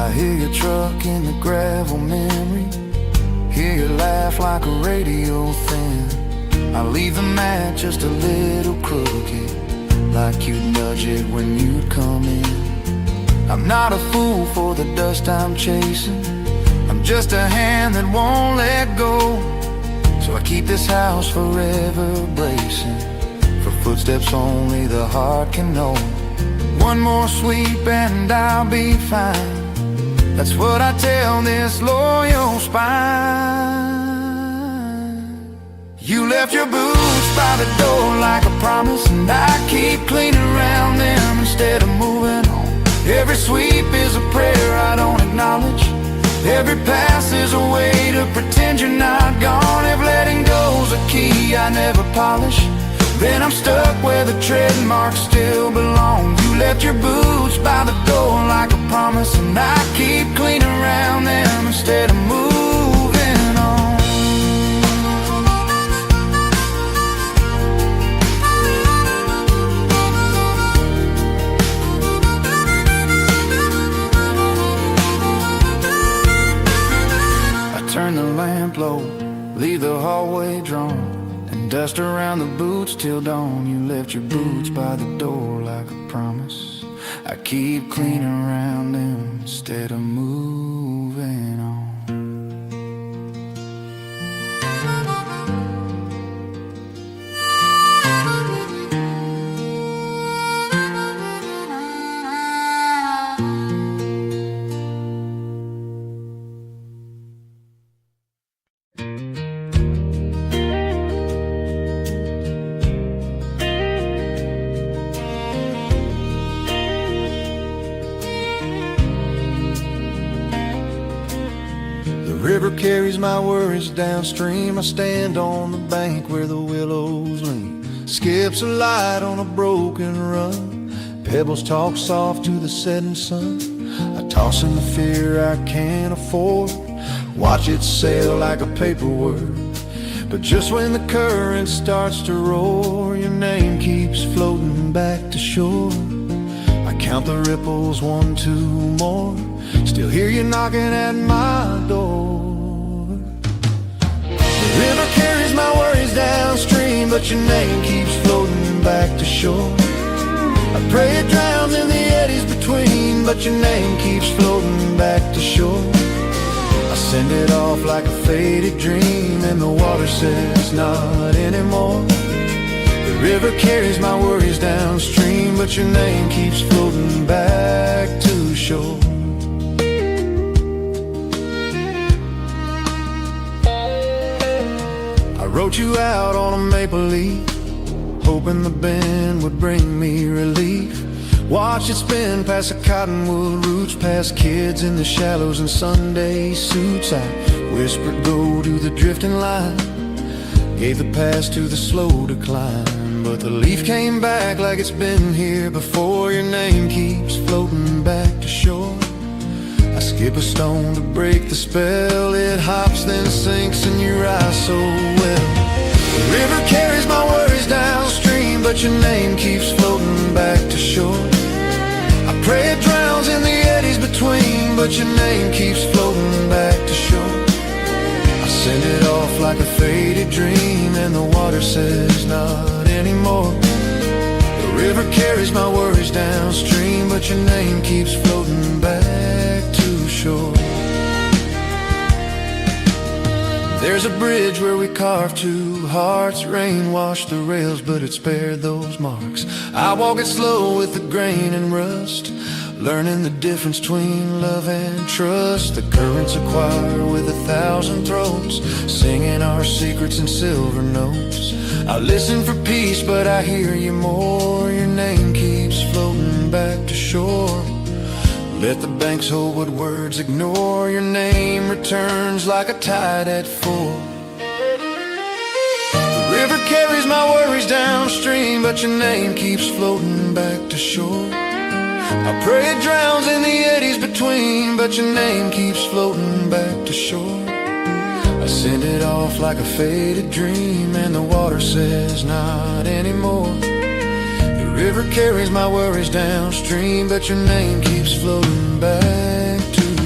I hear your truck in the gravel memory, hear you laugh like a radio thin. I leave the mat just a little crooked, like you'd nudge it when you'd come in. I'm not a fool for the dust I'm chasing, I'm just a hand that won't let go. So I keep this house forever bracing for footsteps only the heart can know. One more sweep and I'll be fine, that's what I tell this loyal spine. You left your boots by the door like a promise, and I keep cleaning around them instead of moving on. Every sweep is a prayer I don't acknowledge, every pass is a way to pretend you're not gone. If letting go's a key I never polish, then I'm stuck where the tread marks still belong. You left your boots by the door like a promise, and I keep cleaning around them instead of moving on. I turn the lamp low, leave the hallway drawn, dust around the boots till dawn. You left your boots by the door like a promise, I keep cleaning around them instead of moving on. The river carries my worries downstream. I stand on the bank where the willows lean. Skips a light on a broken run. Pebbles talk soft to the setting sun. I toss in the fear I can't afford, watch it sail like a paper word. But just when the current starts to roar, your name keeps floating back to shore. I count the ripples, 1, 2 more, still hear you knocking at my door. The river carries my worries downstream, but your name keeps floating back to shore. I pray it drowns in the eddies between, but your name keeps floating back to shore. I send it off like a faded dream, and the water says not anymore. The river carries my worries downstream, but your name keeps floating back to shore. I wrote you out on a maple leaf, hoping the bend would bring me relief. Watch it spin past the cottonwood roots, past kids in the shallows and Sunday suits. I whispered go to the drifting line, gave the pass to the slow decline. But the leaf came back like it's been here before. Your name keeps floating back to shore. I skip a stone to break the spell. It hops then sinks and you rise so well. The river carries my worries downstream, but your name keeps floating back to shore. I pray it drowns in the eddies between, but your name keeps floating back to shore. I send it off like a faded dream, and the water says not anymore. The river carries my worries downstream, but your name keeps floating back to shore. There's a bridge where we carved two hearts. Rain washed the rails, but it spared those marks. I walk it slow with the grain and rust, learning the difference between love and trust. The currents a choir with 1,000 throats, singing our secrets in silver notes. I listen for peace, but I hear you more. Your name keeps floating back to shore. Let the banks hold what words ignore. Your name returns like a tide at full. The river carries my worries downstream, but your name keeps floating back to shore. I pray it drowns in the eddies between, but your name keeps floating back to shore. I send it off like a faded dream, and the water says not anymore. The river carries my worries downstream, but your name keeps floating back to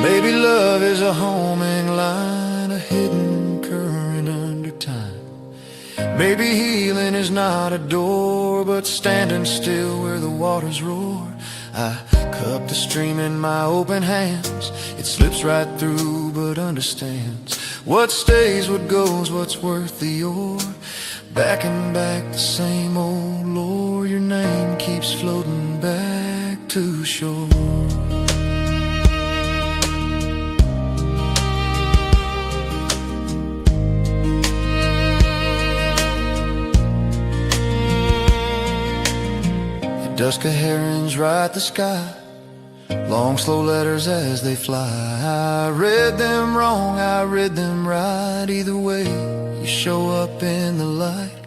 Maybe love is a homing line, a hidden current under time. Maybe healing is not a door, but standing still where the waters roar. I cup the stream in my open hands. It slips right through but understands what stays, what goes, what's worth the ore. Back and back the same old lore. Your name keeps floating back to shore. Dusk of herons ride the sky, long slow letters as they fly. I read them wrong, I read them right. Either way, you show up in the light.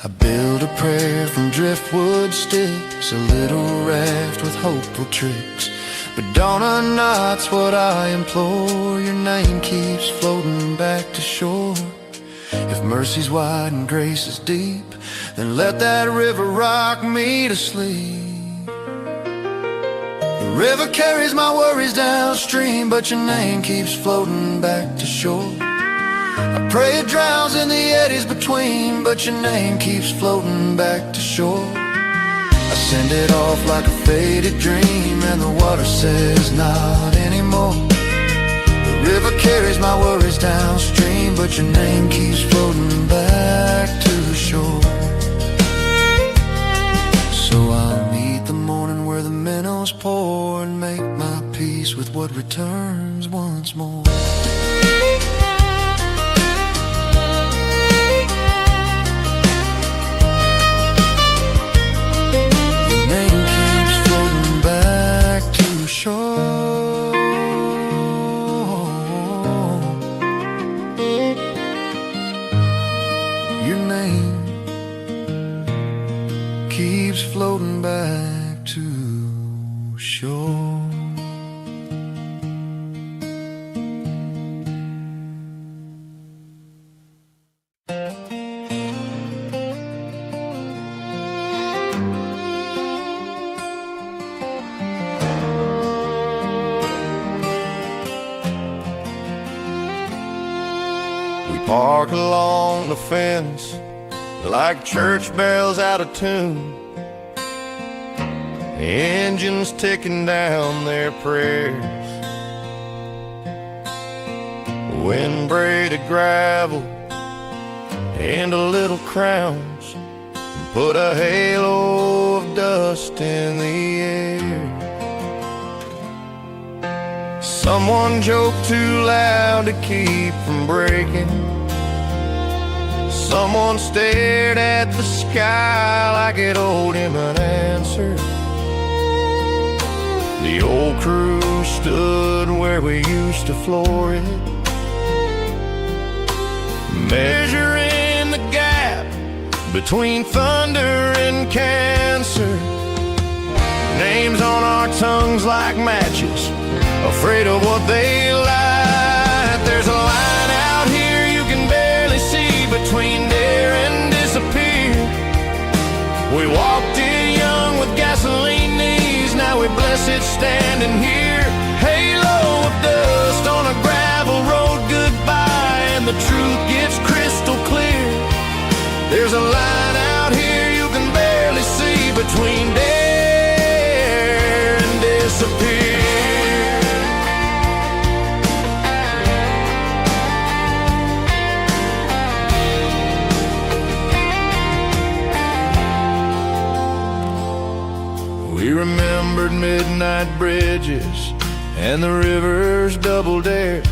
I build a prayer from driftwood sticks, a little raft with hopeful tricks. But dawn or night's what I implore. Your name keeps floating back to shore. If mercy's wide and grace is deep, then let that river rock me to sleep. The river carries my worries downstream, but your name keeps floating back to shore. I pray it drowns in the eddies between, but your name keeps floating back to shore. I send it off like a faded dream, and the water says not anymore. The river carries my worries downstream, but your name keeps floating back to shore. So I'll meet the morning where the minnows pour, and make my peace with what returns once more. Your name keeps floating back to shore. Your name keeps floating back to shore. We park along the fence like church bells out of tune, engines ticking down their prayers. Wind braided gravel and a little crowns, put a halo of dust in the air. Someone joked too loud to keep from breaking. Someone stared at the sky like it owed him an answer. The old crew stood where we used to floor it, measuring the gap between thunder and cancer. Names on our tongues like matches, afraid of what they light. There's a line out here you can barely see between dare and disappear. We walked in young with gasoline knees, now we bless it standing here. Halo of dust on a gravel road goodbye, and the truth gets crystal clear. There's a line out here you can barely see between dare and disappear. We remembered midnight bridges and the river's double dare,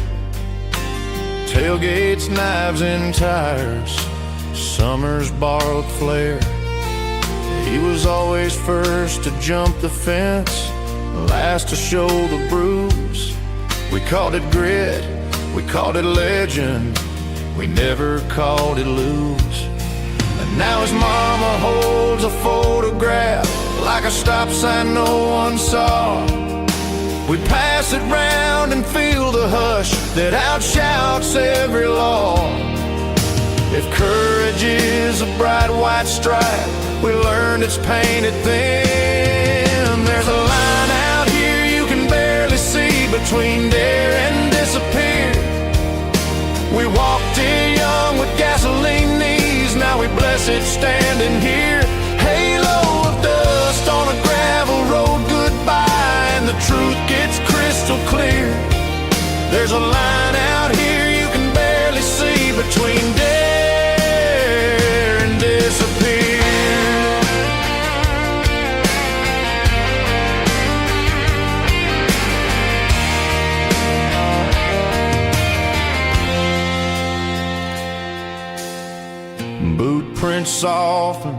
tailgates, knives and tires, summer's borrowed flare. He was always first to jump the fence, last to show the bruise. We called it grit, we called it legend, we never called it lose. And now his mama holds a photograph like a stop sign no one saw. We pass it round and feel the hush that outshouts every law. If courage is a bright white stripe, we learned it's painted thin. There's a line out here you can barely see between dare standing here. Halo of dust on a gravel road, goodbye, and the truth gets crystal clear. There's a line out here you can barely see between dare and disappear. Boot prints soften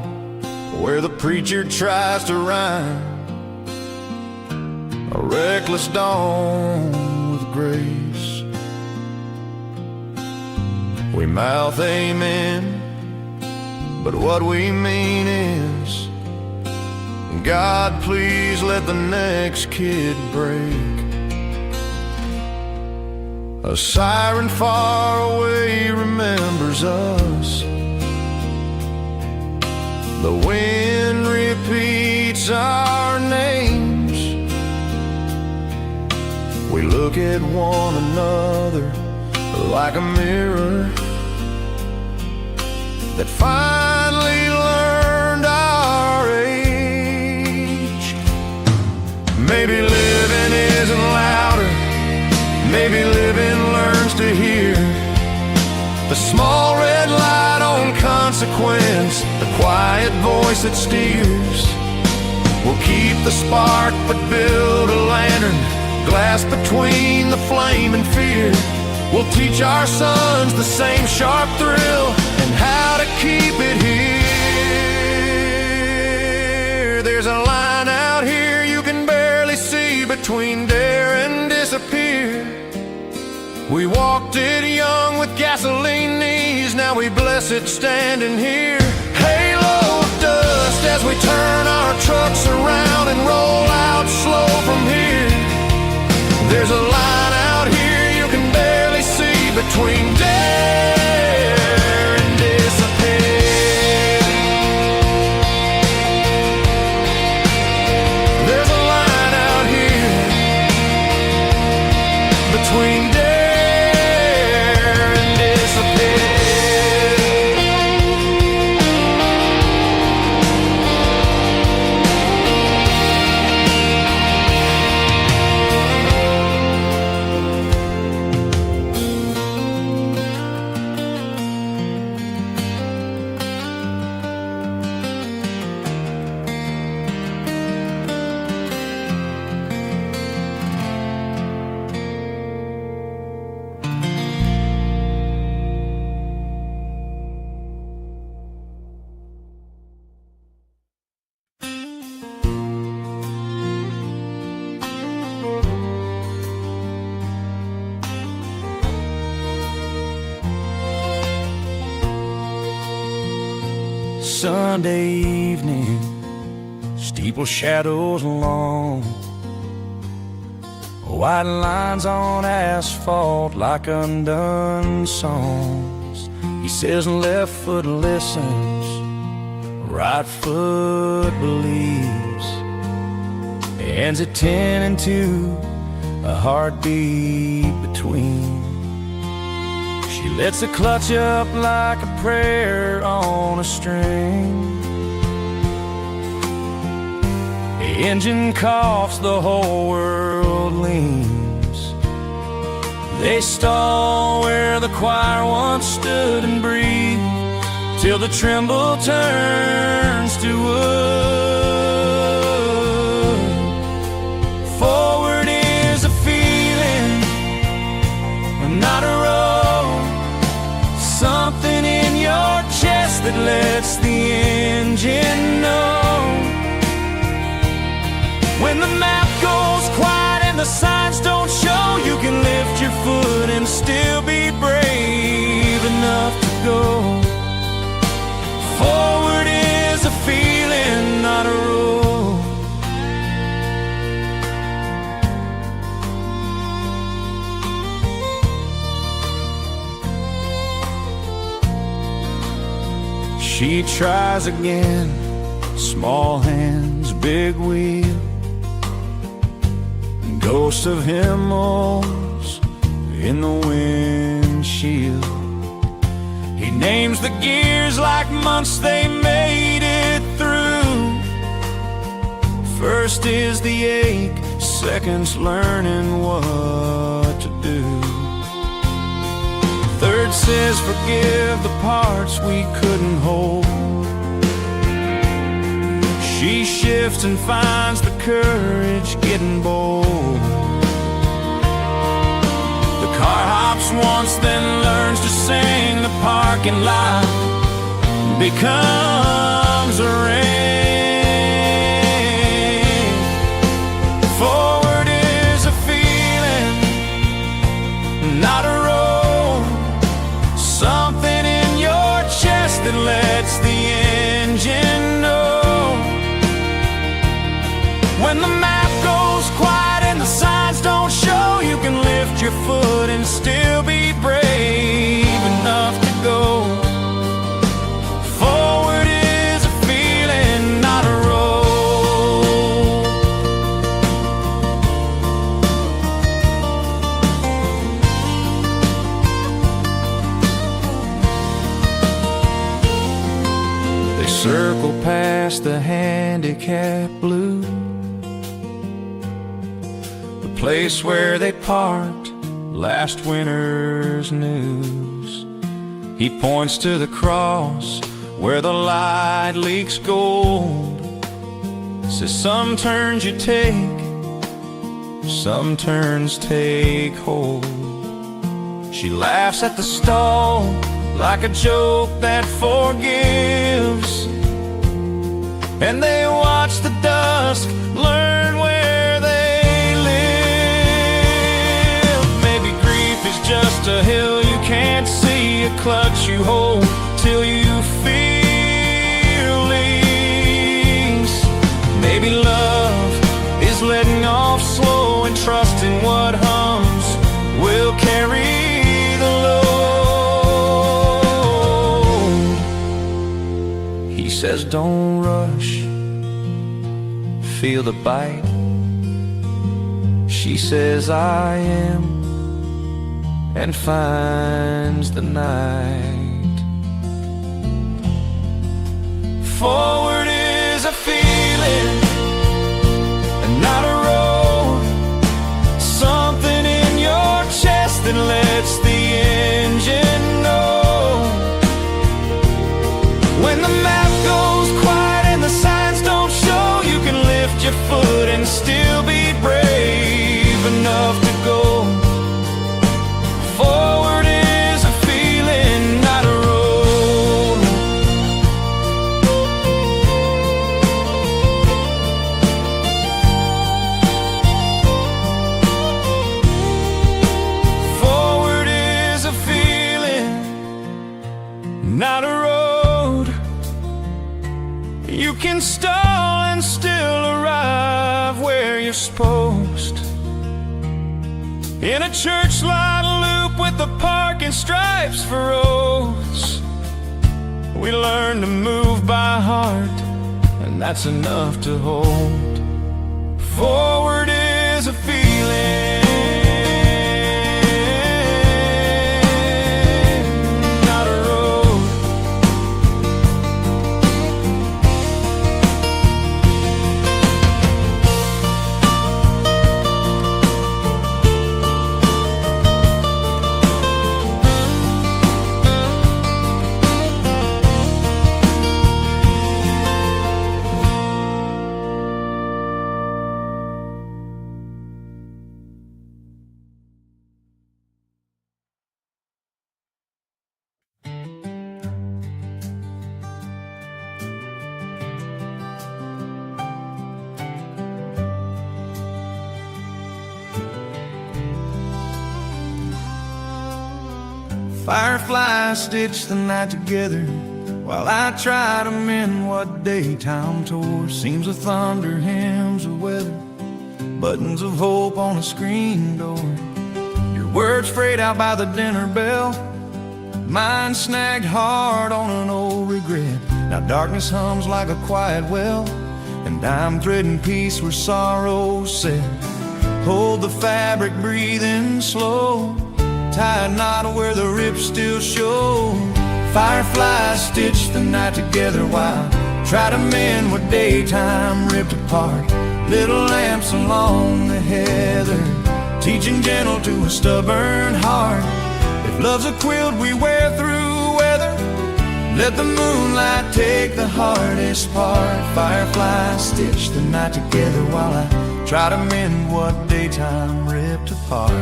where the preacher tries to rhyme. A reckless dawn with grace. We mouth amen, but what we mean is, God, please let the next kid break. A siren far away remembers us. The wind repeats our names. We look at one another like a mirror that finally learned our age. Maybe living isn't louder, maybe living learns to hear the small red light on consequence, the quiet voice that steers. We'll keep the spark but build a lantern, glass between the flame and fear. We'll teach our sons the same sharp thrill and how to keep it here. There's a line out here you can barely see between dare and disappear. We walked it young with gasoline knees, now we bless it standing here. Halo of dust as we turn our trucks around and roll out slow from here. There's a line out here you can barely see between dare and disappear. There's a line out here between dare and disappear. Sunday evening, steeple shadows long, white lines on asphalt like undone songs. He says left foot listens, right foot believes. Ends at 10 and 2, a heartbeat between. She lets the clutch up like a prayer on a string. The engine coughs, the whole world leans. They stall where the choir once stood and breathed, till the tremble turns to wood. Forward is a feeling, not a road. Something in your chest that lets the engine know. When the map goes quiet and the signs don't show, you can lift your foot and still be brave enough to go. Forward is a feeling, not a road. She tries again, small hands, big wheel. Ghosts of hymnals in the windshield. He names Seems the years like months, they made it through. First is the ache, second's learning what to do. Third says forgive the parts we couldn't hold. She shifts and finds the courage getting bold. The car hops once, then learns to sing. The parking lot becomes a ring. Forward is a feeling, not a road. Something in your chest that lets the engine know. When the map goes quiet and the signs don't show, you can lift your foot and still be brave enough to go. Forward is a feeling, not a road. They circle past the handicap blue, place where they parked last winter's news. He points to the cross where the light leaks gold. Says some turns you take, some turns take hold. She laughs at the stall like a joke that forgives, and they watch the dusk learn where they just a hill you can't see, a clutch you hold till you feel ease. Maybe love is letting off slow and trusting what hums will carry the load. He says don't rush, feel the bite. She says I am, and finds the night. Forward is a feeling, and not a road. Something in your chest that lets the engine know. When the map goes quiet and the signs don't show, you can lift your foot and still be brave enough to go. Forward is a feeling, not a road. Forward is a feeling, not a road. You can stall and still arrive where you're supposed. In a church lot loop with the parking stripes for roads, we learn to move by heart, and that's enough to hold. Forward is a feeling, not a road. Fireflies stitch the night together while I try to mend what daytime tore. Seams of thunder, hymns of weather, buttons of hope on a screen door. Your words frayed out by the dinner bell, mine snagged hard on an old regret. Now darkness hums like a quiet well, and I'm threading peace where sorrow's set. Hold the fabric, breathing slow, tie a knot where the rips still show. Fireflies stitch the night together while try to mend what daytime ripped apart. Little lamps along the heather, teaching gentle to a stubborn heart. If love's a quilt we wear through weather, let the moonlight take the hardest part. Fireflies stitch the night together while I try to mend what daytime ripped apart.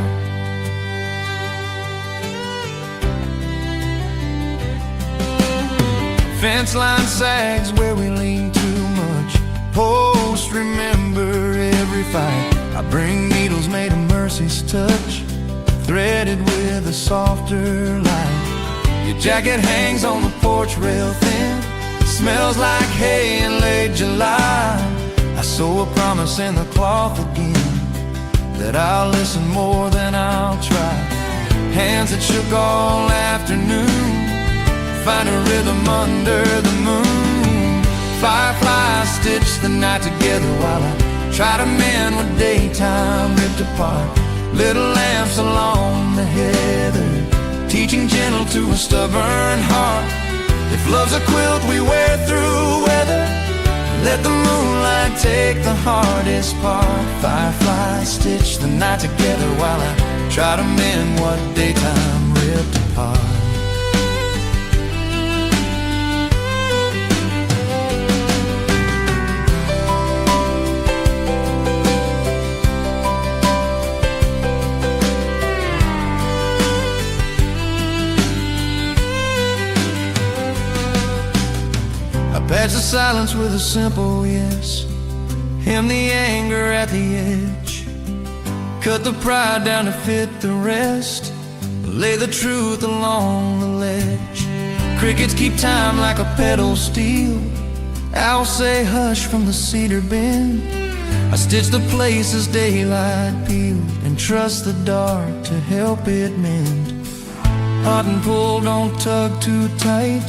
Fence line sags where we lean too much. Post remember every fight. I bring needles made of mercy's touch, threaded with a softer light. Your jacket hangs on the porch rail thin, smells like hay in late July. I sew a promise in the cloth again, that I'll listen more than I'll try. Hands that shook all afternoon, find a rhythm under the moon. Fireflies stitch the night together while I try to mend what daytime ripped apart. Little lamps along the heather, teaching gentle to a stubborn heart. If love's a quilt we wear through weather, let the moonlight take the hardest part. Fireflies stitch the night together while I try to mend what daytime ripped apart. Patch the silence with a simple yes, hem the anger at the edge, cut the pride down to fit the rest, lay the truth along the ledge. Crickets keep time like a pedal steel, owls say hush from the cedar bend. I stitch the places daylight peeled, and trust the dark to help it mend. Hot and pull, don't tug too tight,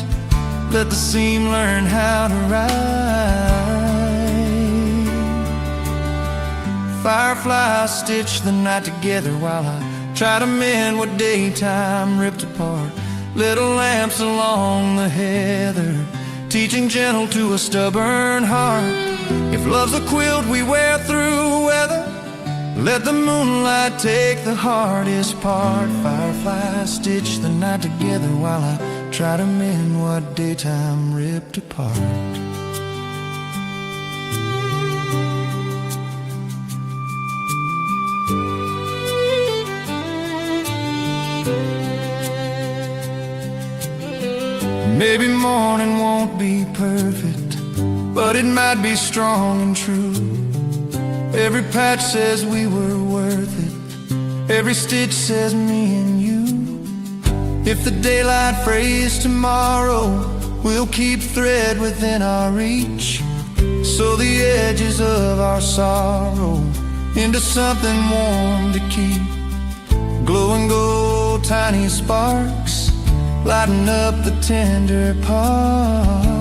let the seam learn how to ride. Fireflies stitch the night together while I try to mend what daytime ripped apart. Little lamps along the heather, teaching gentle to a stubborn heart. If love's a quilt we wear through weather, let the moonlight take the hardest part. Fireflies stitch the night together while I try to mend what daytime ripped apart. Maybe morning won't be perfect, but it might be strong and true. Every patch says we were worth it, every stitch says me and you. If the daylight frays tomorrow, we'll keep thread within our reach, sew the edges of our sorrow into something warm to keep. Glow and gold, tiny sparks, lighten up the tender parts.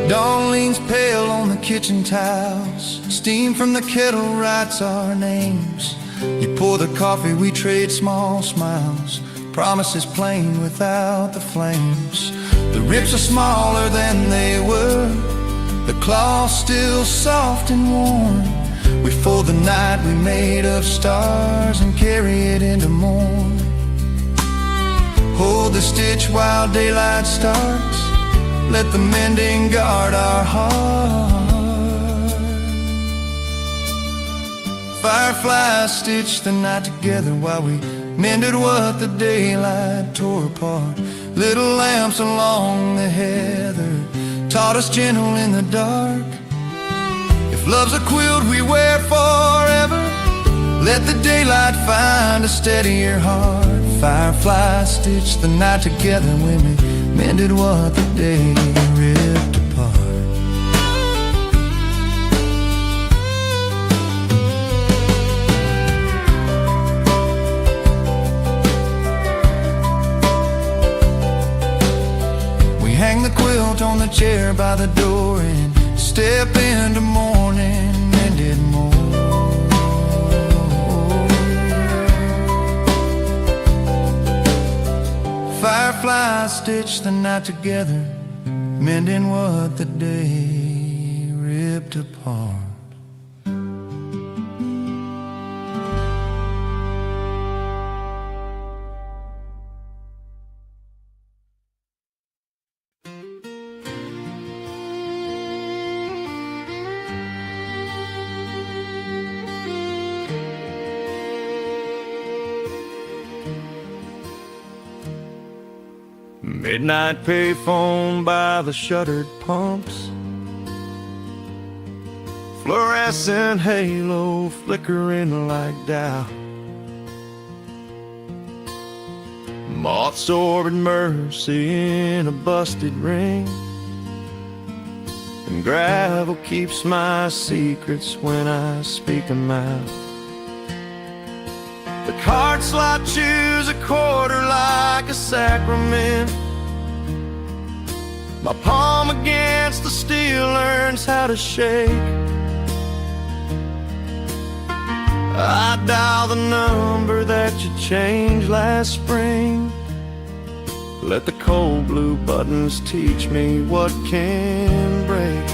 Dawn leans pale on the kitchen tiles, steam from the kettle writes our names. You pour the coffee, we trade small smiles, promises plain without the flames. The rips are smaller than they were, the cloth still soft and warm. We fold the night we made of stars and carry it into morn. Hold the stitch while daylight starts, let the mending guard our heart. Fireflies stitch the night together while we mended what the daylight tore apart. Little lamps along the heather taught us gentle in the dark. If love's a quilt we wear forever, let the daylight find a steadier heart. Fireflies stitch the night together when we mended what the day ripped apart. We hang the quilt on the chair by the door and step into morning mended Fireflies stitch the night together, mending what the day ripped apart. Midnight payphone by the shuttered pumps, fluorescent halo flickering like Dow. Moths orbit mercy in a busted ring, and gravel keeps my secrets when I speak them out. The card slot chews a quarter like a sacrament. My palm against the steel learns how to shake. I dial the number that you changed last spring. Let the cold blue buttons teach me what can break.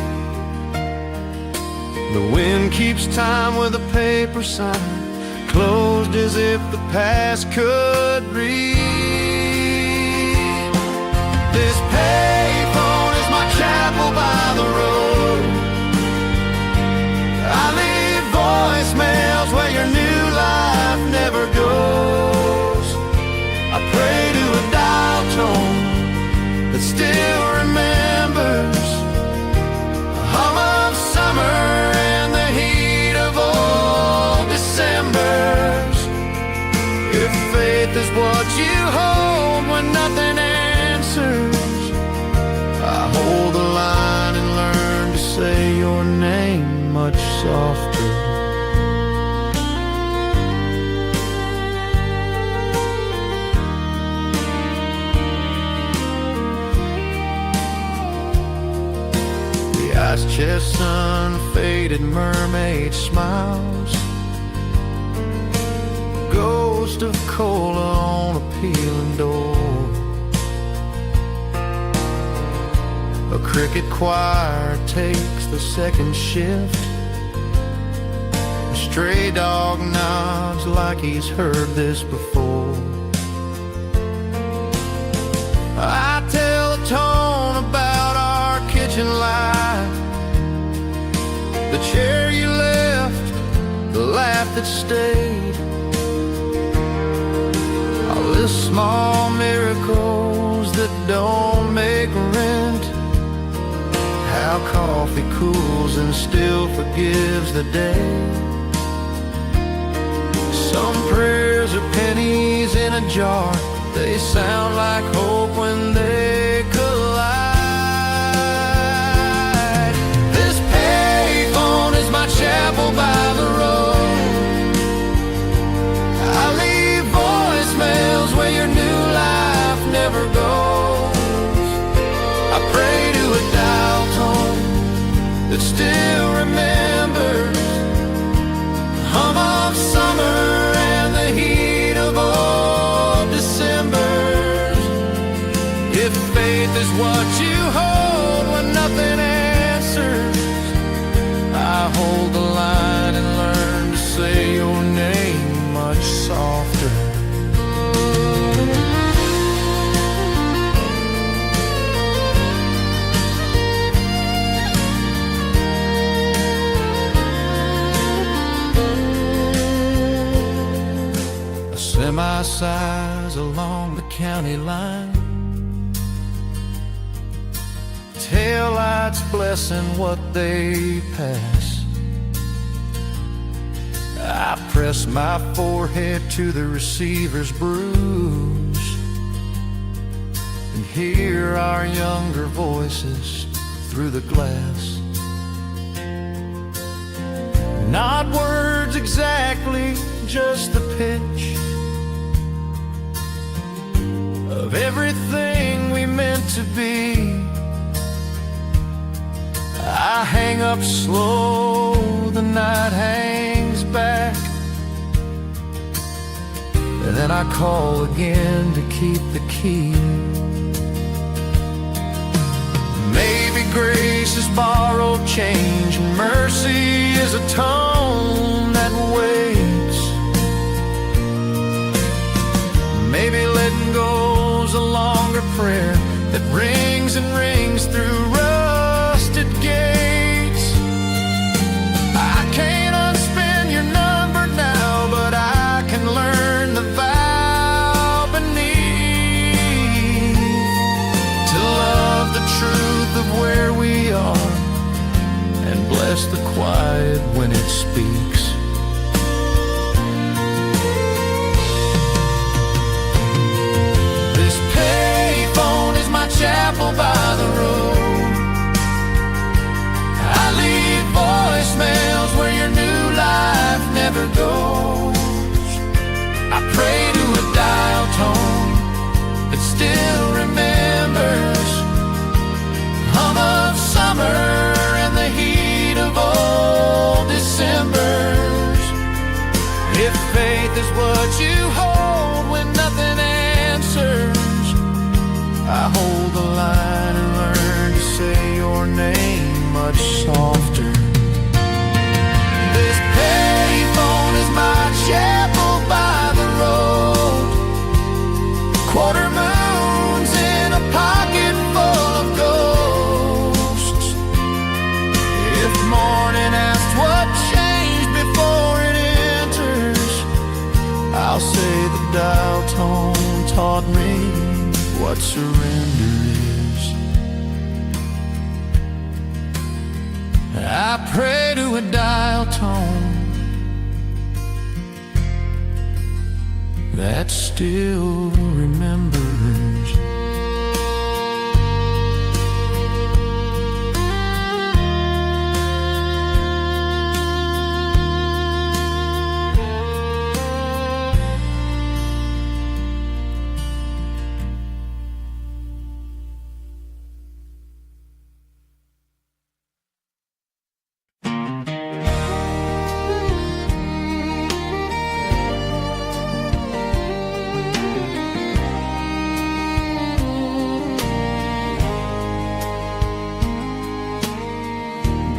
The wind keeps time with a paper sign, closed as if the past could read. This payphone is my chapel by the road. I leave voicemails where your new life never goes. I pray to a dial tone that still remembers the hum of summer and the heat of old Decembers. If faith is what you hold when nothing answers, I hold the line and learn to say your name much softer. The ice chest unfaded mermaid smiles, ghost of cola on a peeling door. A cricket choir takes the second shift. A stray dog nods like he's heard this before. I tell a tone about our kitchen life, the chair you left, the laugh that stayed. All the small miracles that don't make rent, how coffee cools and still forgives the day. Some prayers are pennies in a jar, they sound like hope when they collide. This payphone is my chapel by the road. I leave voicemails where your new life never goes. I pray to a dial tone that still remembers the hum of summer and the heat of old Decembers. If faith is what you hold when nothing answers, I hold the line and learn to say your name much softer. Semi-size along the county line, taillights blessing what they pass. I press my forehead to the receiver's bruise and hear our younger voices through the glass. Not words exactly, just the pitch of everything we meant to be. I hang up slow, the night hangs back, and then I call again to keep the key. is borrowed change, mercy is a tone that waits. Maybe letting go's a longer prayer that rings and rings through rusted gates. I can't unspin your number now, but I can learn the vow beneath, to love the truth of where we are and bless the quiet when it speaks. This payphone is my chapel by the road. I leave voicemails where your new life never goes. I pray to a dial tone that still remembers hum of summer and the heat of old Decembers. If faith is what you hold when nothing answers, I hold the line and learn to say your name much softer. This payphone is my chapel by the road. Quarter moons in a pocket full of ghosts. If morning asks what changed before it enters, I'll say the dial tone taught me what surrender is. I pray to a dial tone that still remembers.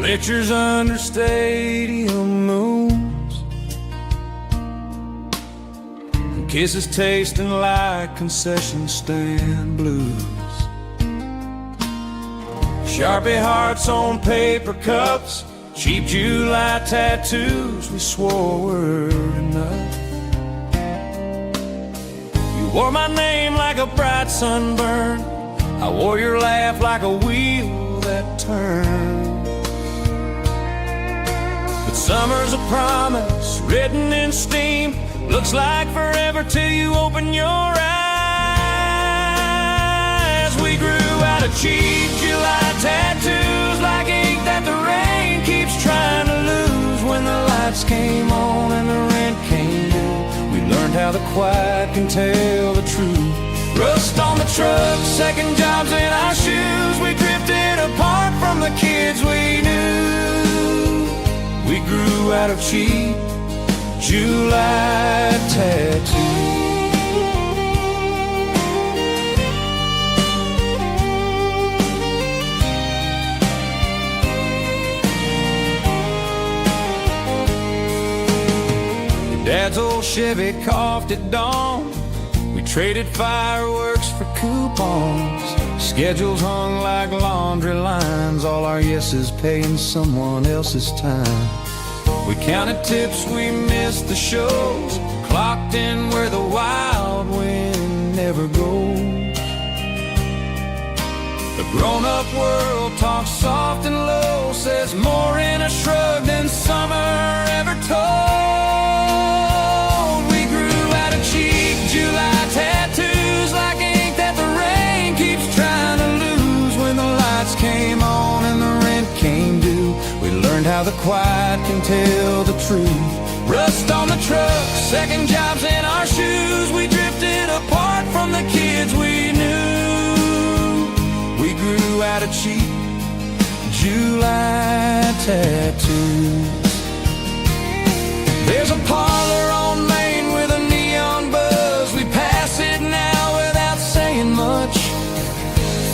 Pictures under stadium moons, kisses tasting like concession stand blues, Sharpie hearts on paper cups, cheap July tattoos we swore were enough. You wore my name like a bright sunburn, I wore your laugh like a wheel that turned. Summer's a promise written in steam, looks like forever till you open your eyes. We grew out of cheap July tattoos like ink that the rain keeps trying to lose. When the lights came on and the rent came due, we learned how the quiet can tell the truth. Rust on the truck, second jobs in our shoes, we drifted apart from the kids we knew. We grew out of cheap July tattoos. Your dad's old Chevy coughed at dawn. We traded fireworks for coupons. Schedules hung like laundry lines, all our yeses paying someone else's time. We counted tips, we missed the shows, clocked in where the wild wind never goes. The grown-up world talks soft and low, says more in a shrug than summer ever told. We grew out of cheap July tattoos like ink that the rain keeps trying to lose. When the lights came on and the rent came due, we learned how the quiet can tell the truth. Rust on the truck, second jobs in our shoes, we drifted apart from the kids we knew. We grew out of cheap July tattoos. There's a parlor on Main with a neon buzz. We pass it now without saying much.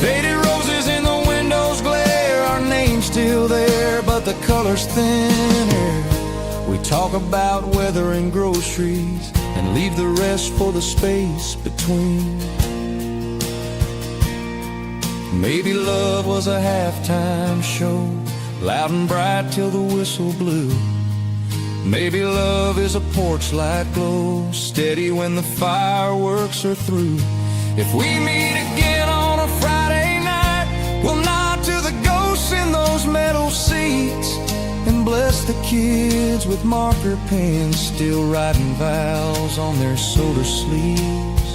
Faded roses in the windows glare, our names still there, but the color's thinner. We talk about weather and groceries and leave the rest for the space between. Maybe love was a halftime show, loud and bright till the whistle blew. Maybe love is a porch light glow, steady when the fireworks are through. If we meet again on a Friday night, we'll nod to the ghosts in those metal seats and bless the kids with marker pens, still writing vows on their soda sleeves.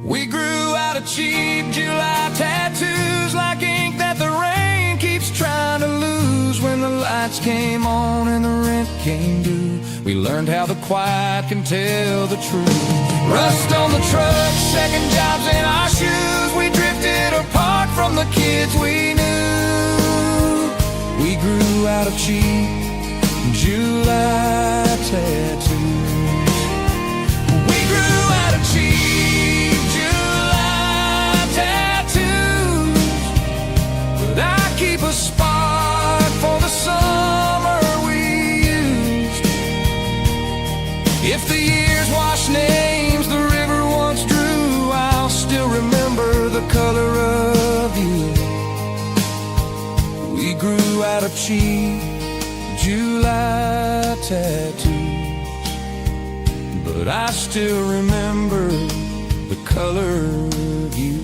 We grew out of cheap July tattoos, like ink that the rain keeps trying to lose. When the lights came on and the rent came due, we learned how the quiet can tell the truth. Rust on the truck, second jobs in our shoes, we drifted apart from the kids we knew. We grew out of cheap July tattoos. We grew out of cheap July tattoos, but I keep a spark for the summer we used. If the years wash names the river once drew, I'll still remember the color of you. We grew out of cheap July tattoos, but I still remember the color of you.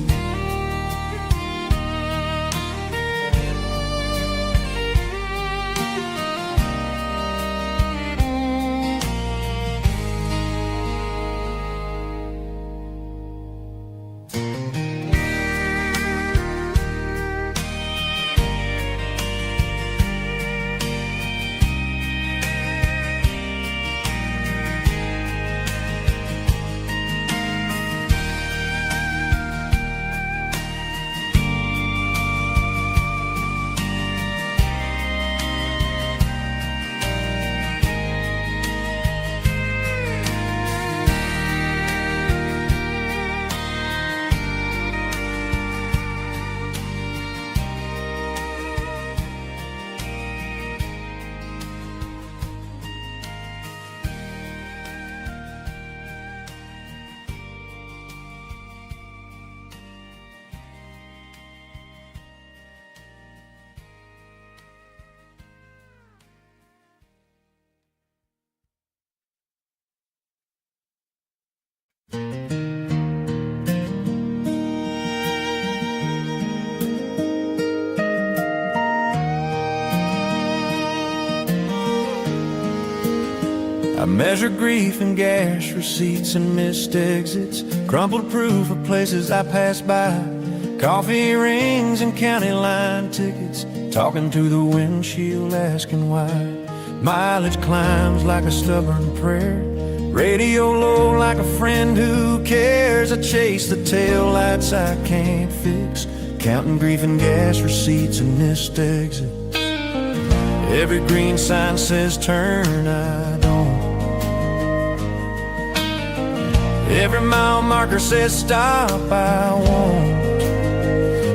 I measure grief in gas receipts and missed exits, crumpled proof of places I passed by, coffee rings and county line tickets, talking to the windshield asking why. Mileage climbs like a stubborn prayer, radio low like a friend who cares. I chase the taillights I can't fix, counting grief and gas receipts and missed exits. Every green sign says turn, I don't. Every mile marker says stop, I won't.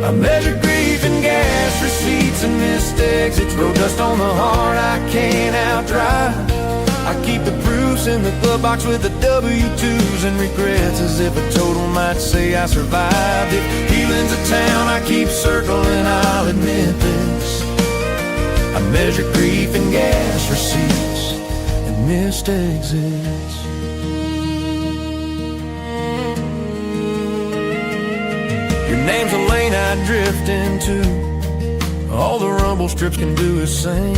I measure grief and gas receipts and missed exits, road dust on the heart I can't outdrive. I keep the proofs in the glove box with the W-2s and regrets, as if a total might say I survived. If healing's a town I keep circling, I'll admit this. I measure grief and gas receipts and missed exits. Your name's a lane I drift into, all the rumble strips can do is sing.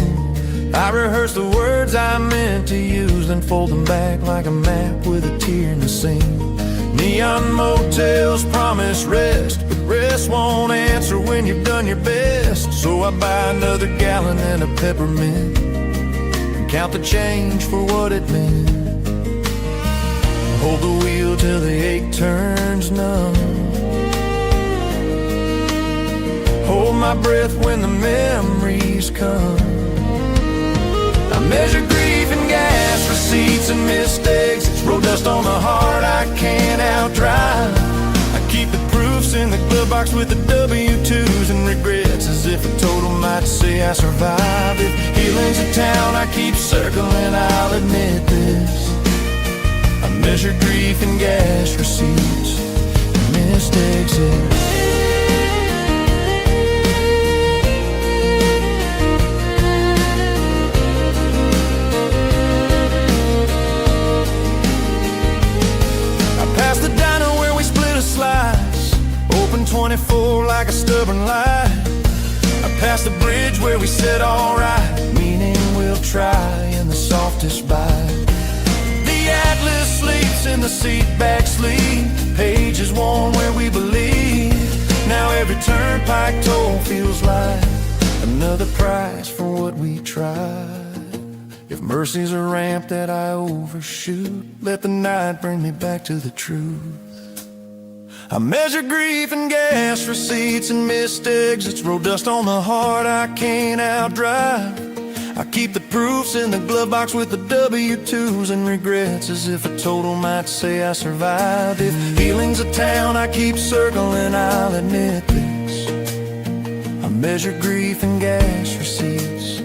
I rehearse the words I meant to use, then fold them back like a map with a tear in the seam. Neon motels promise rest, but rest won't answer when you've done your best. So I buy another gallon and a peppermint and count the change for what it meant. Hold the wheel till the ache turns numb, hold my breath when the memories come. I measure grief and gas receipts and missed exits, road dust on the heart I can't outdrive. I keep the proofs proofs in the glove box with the W-2s and regrets, as if a total might say I survived. If healing's a town I keep circling, I'll admit this. I measure grief in gas receipts and missed exits. Past the diner where we split a slice, open 24 like a stubborn lie. I passed the bridge where we said alright, meaning we'll try in the softest bite. The atlas sleeps in the seat back sleep, pages worn where we believe. Now every turnpike toll feels like another price for what we tried. If mercy's a ramp that I overshoot, let the night bring me back to the truth. I measure grief in gas receipts and missed exits, road dust on the heart I can't outdrive. I keep the proofs in the glove box with the W-2s and regrets, as if a total might say I survived. If healing's a town I keep circling, I'll admit this. I measure grief in gas receipts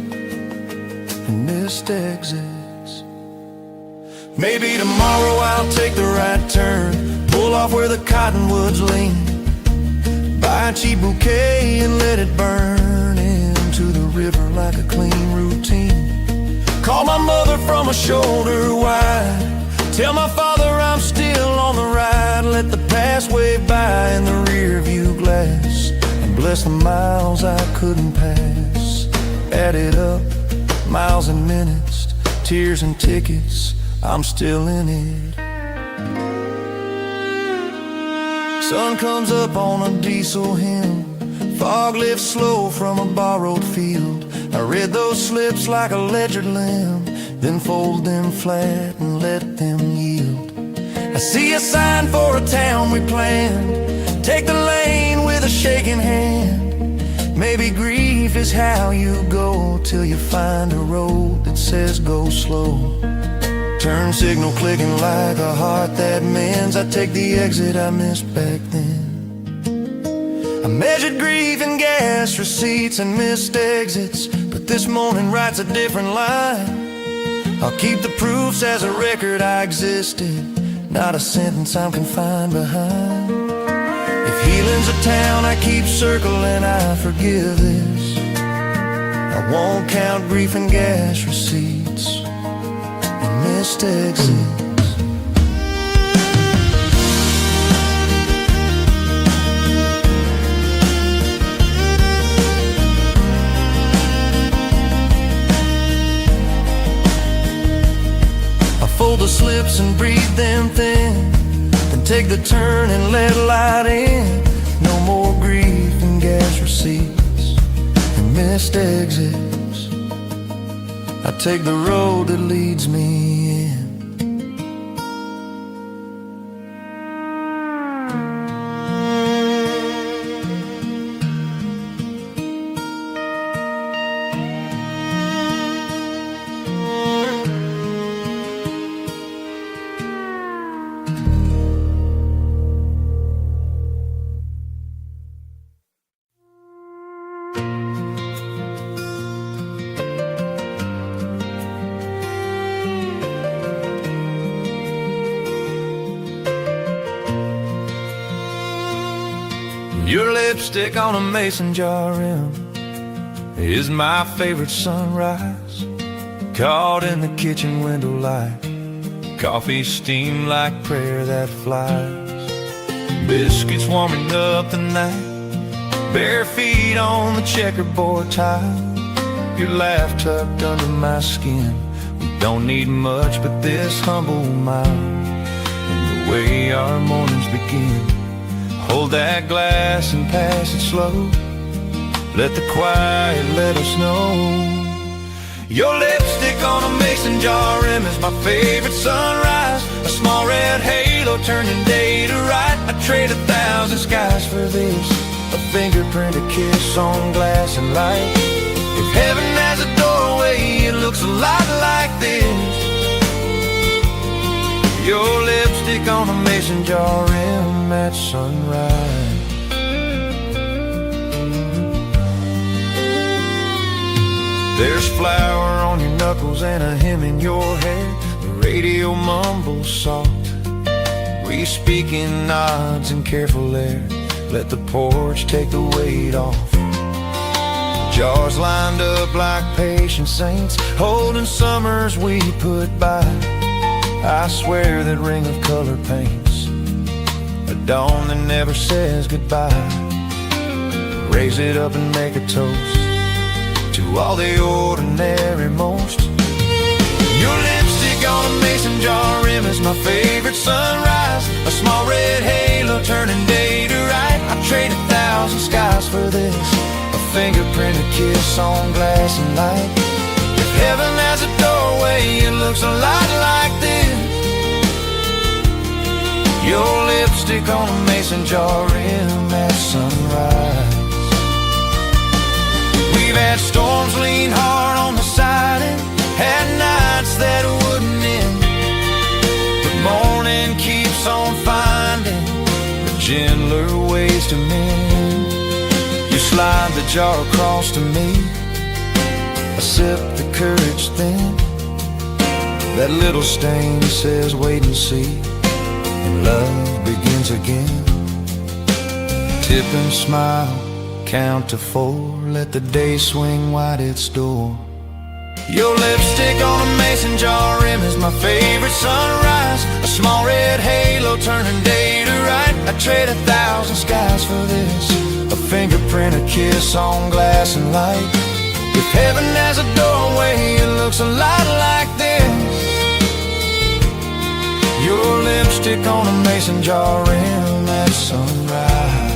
and missed exits. Maybe tomorrow I'll take the right turn, pull off where the cottonwoods lean, buy a cheap bouquet and let it burn into the river like a clean routine. Call my mother from a shoulder wide, tell my father I'm still on the ride. Let the past wave by in the rear view glass, and bless the miles I couldn't pass. Add it up, miles and minutes, tears and tickets, I'm still in it. Sun comes up on a diesel hymn, fog lifts slow from a borrowed field. I read those slips like a ledger limb, then fold them flat and let them yield. I see a sign for a town we planned, take the lane with a shaking hand. Maybe grief is how you go till you find a road that says go slow. Turn signal clicking like a heart that mends, I take the exit I missed back then. I measured grief in gas receipts and missed exits, but this morning writes a different line. I'll keep the proofs as a record I existed, not a sentence I'm confined behind. If healing's a town I keep circling, I forgive this. I won't count grief and gas receipts and missed exits. Fold the slips and breathe them thin, then take the turn and let light in. No more grief and gas receipts and missed exits. I take the road that leads me in. Your lipstick on a mason jar rim is my favorite sunrise. Caught in the kitchen window light, coffee steam like prayer that flies. Biscuits warming up the night, bare feet on the checkerboard tile. Your laugh tucked under my skin. We don't need much but this humble mile, and the way our mornings begin. Hold that glass and pass it slow. Let the quiet let us know. Your lipstick on a mason jar rim is my favorite sunrise. A small red halo turning day to right. I'd trade 1,000 skies for this, a fingerprint, a kiss on glass and light. If heaven has a doorway, it looks a lot like this. Your lipstick on a mason jar rim at sunrise. There's flour on your knuckles and a hem in your hair. The radio mumbles soft. We speak in nods and careful air. Let the porch take the weight off. Jars lined up like patient saints, holding summers we put by. I swear that ring of color paints a dawn that never says goodbye. Raise it up and make a toast to all the ordinary most. Your lipstick on a mason jar rim is my favorite sunrise. A small red halo turning day to right. I'd trade 1,000 skies for this. A fingerprint, a kiss on glass and light. If heaven has a doorway, it looks a lot like this. Your lipstick on a mason jar rim at sunrise. We've had storms lean hard on the siding, had nights that wouldn't end, but morning keeps on finding the gentler ways to mend. You slide the jar across to me, I sip the courage thin. That little stain says wait and see, and love begins again. Tip and smile, count to 4, let the day swing wide its door. Your lipstick on a mason jar rim is my favorite sunrise. A small red halo turning day to right. I'd trade 1,000 skies for this. A fingerprint, a kiss on glass and light. If heaven has a doorway, it looks a lot like this. Your lipstick on a mason jar rim at sunrise.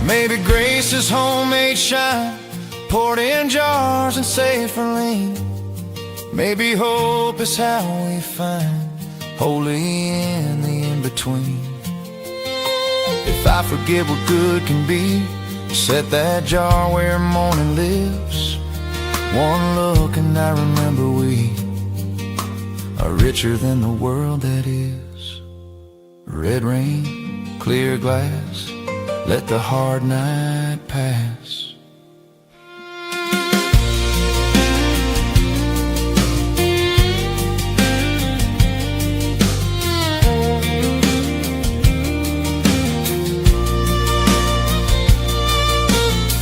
Maybe grace is homemade shine, poured in jars and saved for lean. Maybe hope is how we find holy in the in-between. If I forget what good can be, set that jar where morning lives. One look and I remember we are richer than the world that is. Red rain, clear glass, let the hard night pass.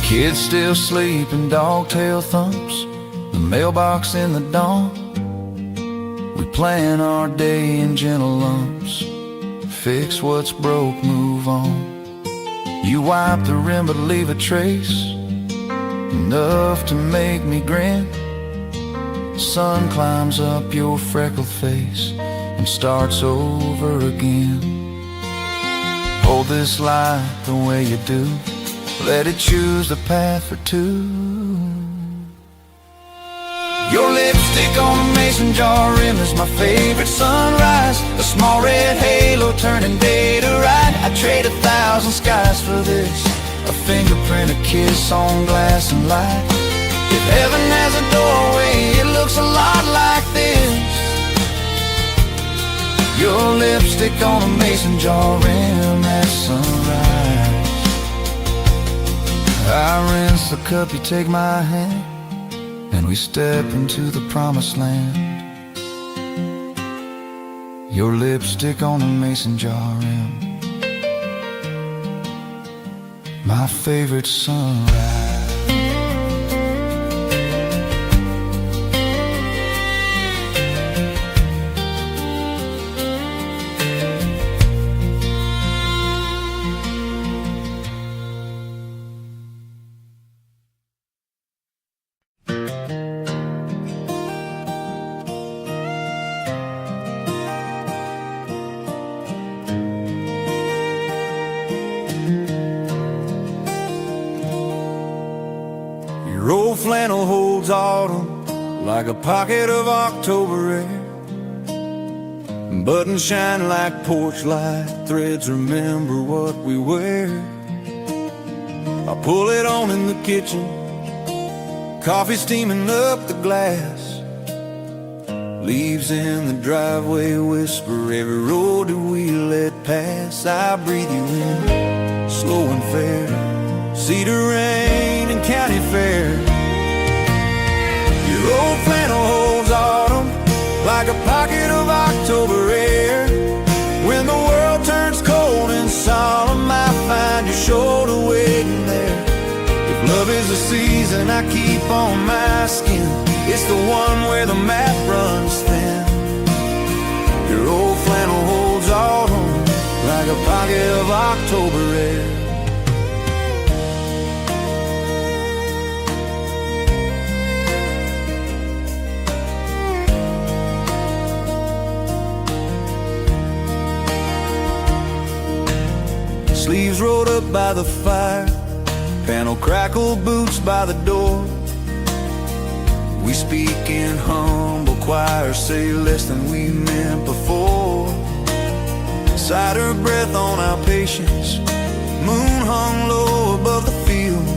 Kids still sleeping, dog-tail thumps, the mailbox in the dawn. We plan our day in gentle lumps, fix what's broke, move on. You wipe the rim but leave a trace, enough to make me grin. Sun climbs up your freckled face and starts over again. Hold this light the way you do, let it choose the path for two. Your lipstick on a mason jar rim is my favorite sunrise. A small red halo turning day to right. I'd trade 1,000 skies for this. A fingerprint, a kiss on glass and light. If heaven has a doorway, it looks a lot like this. Your lipstick on a mason jar rim at sunrise. I rinse the cup, you take my hand, and we step into the promised land. Your lipstick on a mason jar rim, my favorite sunrise. Your old flannel holds autumn like a pocket of October air. Buttons shine like porch light, threads remember what we wear. I pull it on in the kitchen, coffee steaming up the glass. Leaves in the driveway whisper every road that we let pass. I breathe you in, slow and fair, Cedar Rain and County Fair. is a season I keep on masking. It's the one where the map runs thin. Your old flannel holds autumn like a pocket of October air. Sleeves rolled up by the fire, panel crackled, boots by the door. We speak in humble choir, say less than we meant before. Cider breath on our patience, moon hung low above the field.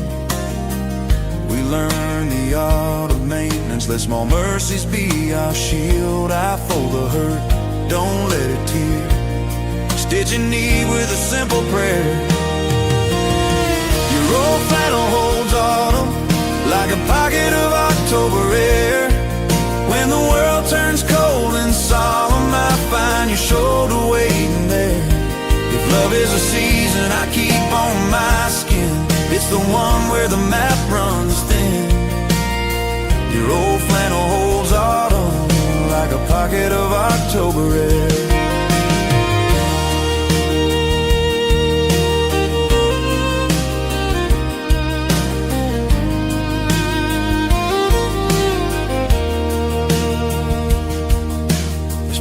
We learn the art of maintenance, let small mercies be our shield. I fold the hurt, don't let it tear, stitch a need with a simple prayer. Your old flannel holds autumn like a pocket of October air. When the world turns cold and solemn, I find your shoulder waiting there. If love is a season I keep on my skin, it's the one where the map runs thin. Your old flannel holds autumn like a pocket of October air.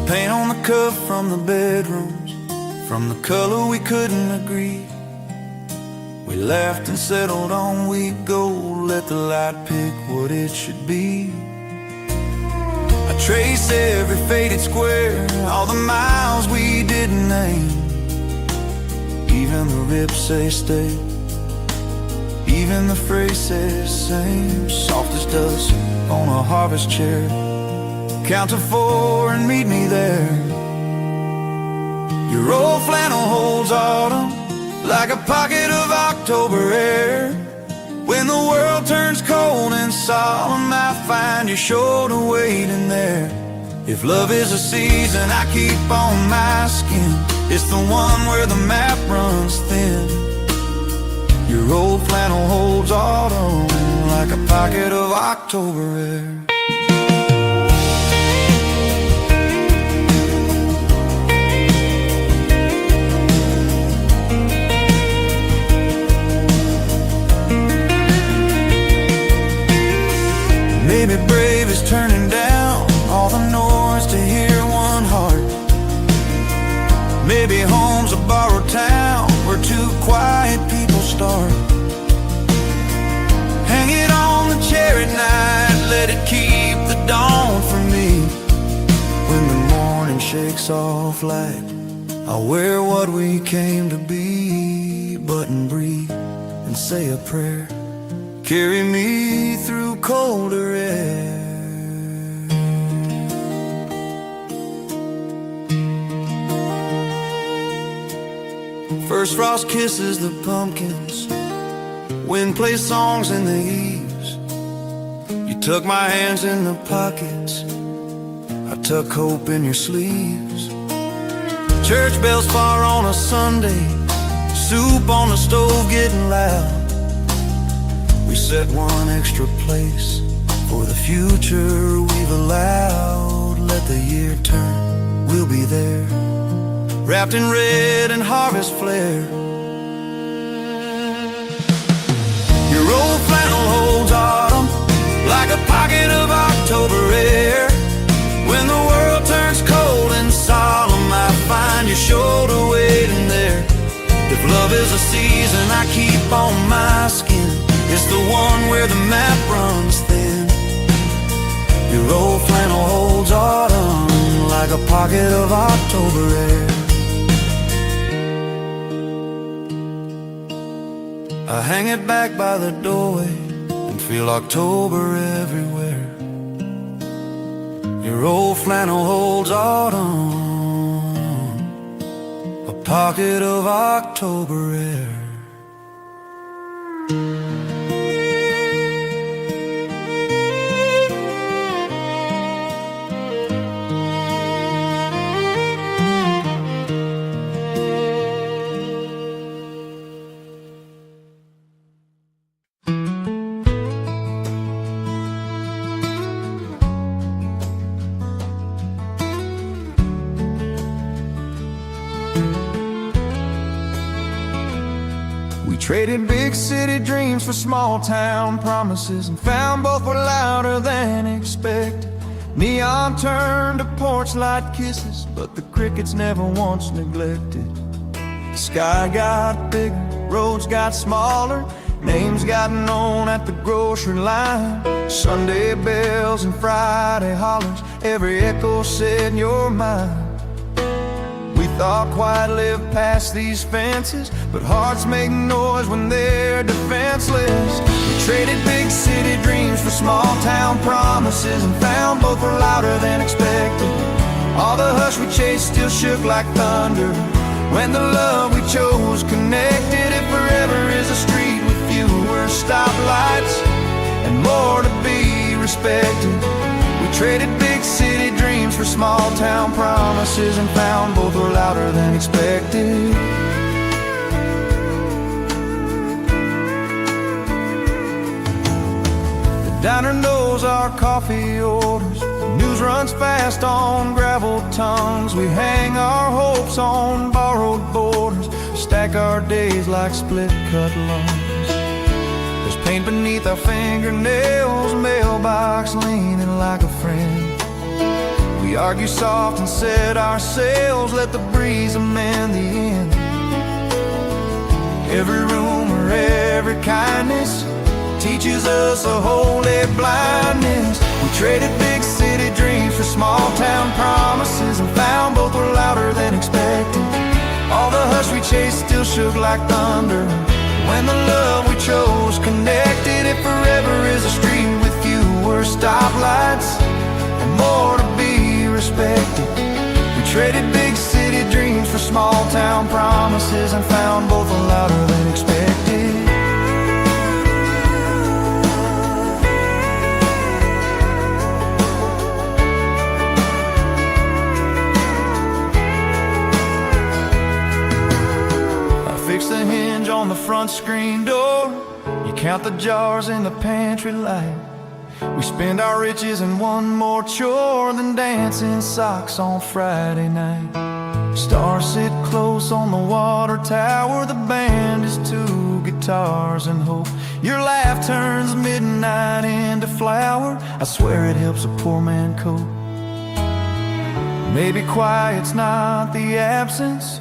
Paint on the cup from the bedrooms, from the color we couldn't agree. We laughed and settled on weak gold, let the light pick what it should be. I trace every faded square, all the miles we didn't name. Even the rips say stay, even the phrase says same. Soft as dust on a harvest chair, count to 4 and meet me there. Your old flannel holds autumn like a pocket of October air. When the world turns cold and solemn, I find your shoulder waiting there. If love is a season I keep on my skin, it's the one where the map runs thin. Your old flannel holds autumn like a pocket of October air. Maybe brave is turning down all the noise to hear one heart. Maybe home's a borrowed town where two quiet people start. Hang it on the chair at night, let it keep the dawn for me. When the morning shakes off light, I'll wear what we came to be, button breathe and say a prayer. Carry me through colder air. First frost kisses the pumpkins, wind plays songs in the eaves. You tuck my hands in the pockets, I tuck hope in your sleeves. Church bells far on a Sunday, soup on the stove getting loud. We set one extra place for the future we've allowed. Let the year turn, we'll be there, wrapped in red and harvest flare. Your old flannel holds autumn like a pocket of October air. When the world turns cold and solemn, I find your shoulder waiting there. If love is a season I keep on my skin, it's the one where the map runs thin. Your old flannel holds autumn like a pocket of October air. I hang it back by the doorway and feel October everywhere. Your old flannel holds autumn, a pocket of October air. traded big city dreams for small town promises, and found both were louder than expected. Neon turned to porch light kisses, but the crickets never once neglected. The sky got bigger, roads got smaller, names got known at the grocery line. Sunday bells and Friday hollers, every echo said you're mine. We thought quiet lived past these fences, but hearts make noise when they're defenseless. We traded big city dreams for small town promises, and found both were louder than expected. All the hush we chased still shook like thunder when the love we chose connected. If forever is a street with fewer stoplights and more to be respected, we traded big city dreams for small town promises, and found both were louder than expected. The diner knows our coffee orders, news runs fast on gravel tongues. We hang our hopes on borrowed borders, stack our days like split-cut lungs. There's paint beneath our fingernails, mailbox leaning like a friend. We argue soft and set our sails, let the breeze amend the end. Every rumor, every kindness teaches us a holy blindness. We traded big city dreams for small town promises, and found both were louder than expected. All the hush we chased still shook like thunder when the love we chose connected. If forever is a street with fewer stoplights and more to be respected, we traded big city dreams for small town promises, and found both were louder than expected. Fix the hinge on the front screen door, you count the jars in the pantry light. We spend our riches in one more chore than dancing socks on Friday night. Stars sit close on the water tower, the band is two guitars and hope. Your laugh turns midnight into flower, I swear it helps a poor man cope. Maybe quiet's not the absence,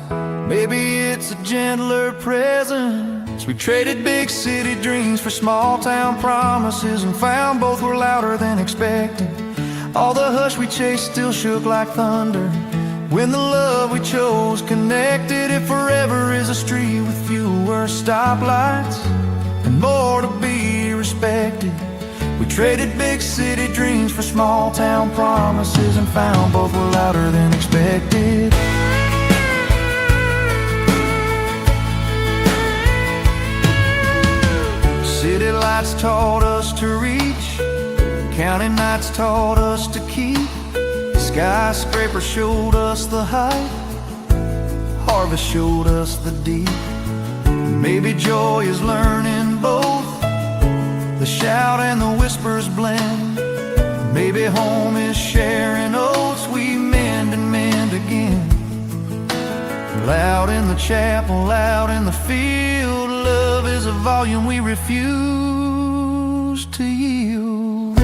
maybe it's a gentler presence. We traded big city dreams for small town promises, and found both were louder than expected. All the hush we chased still shook like thunder when the love we chose connected. If forever is a street with fewer stoplights and more to be respected, we traded big city dreams for small town promises, and found both were louder than expected. City lights taught us to reach, county nights taught us to keep. Skyscraper showed us the height, harvest showed us the deep. Maybe joy is learning both, the shout and the whispers blend. Maybe home is sharing oats, we mend and mend again. Loud in the chapel, loud in the field, love is a volume we refuse to yield.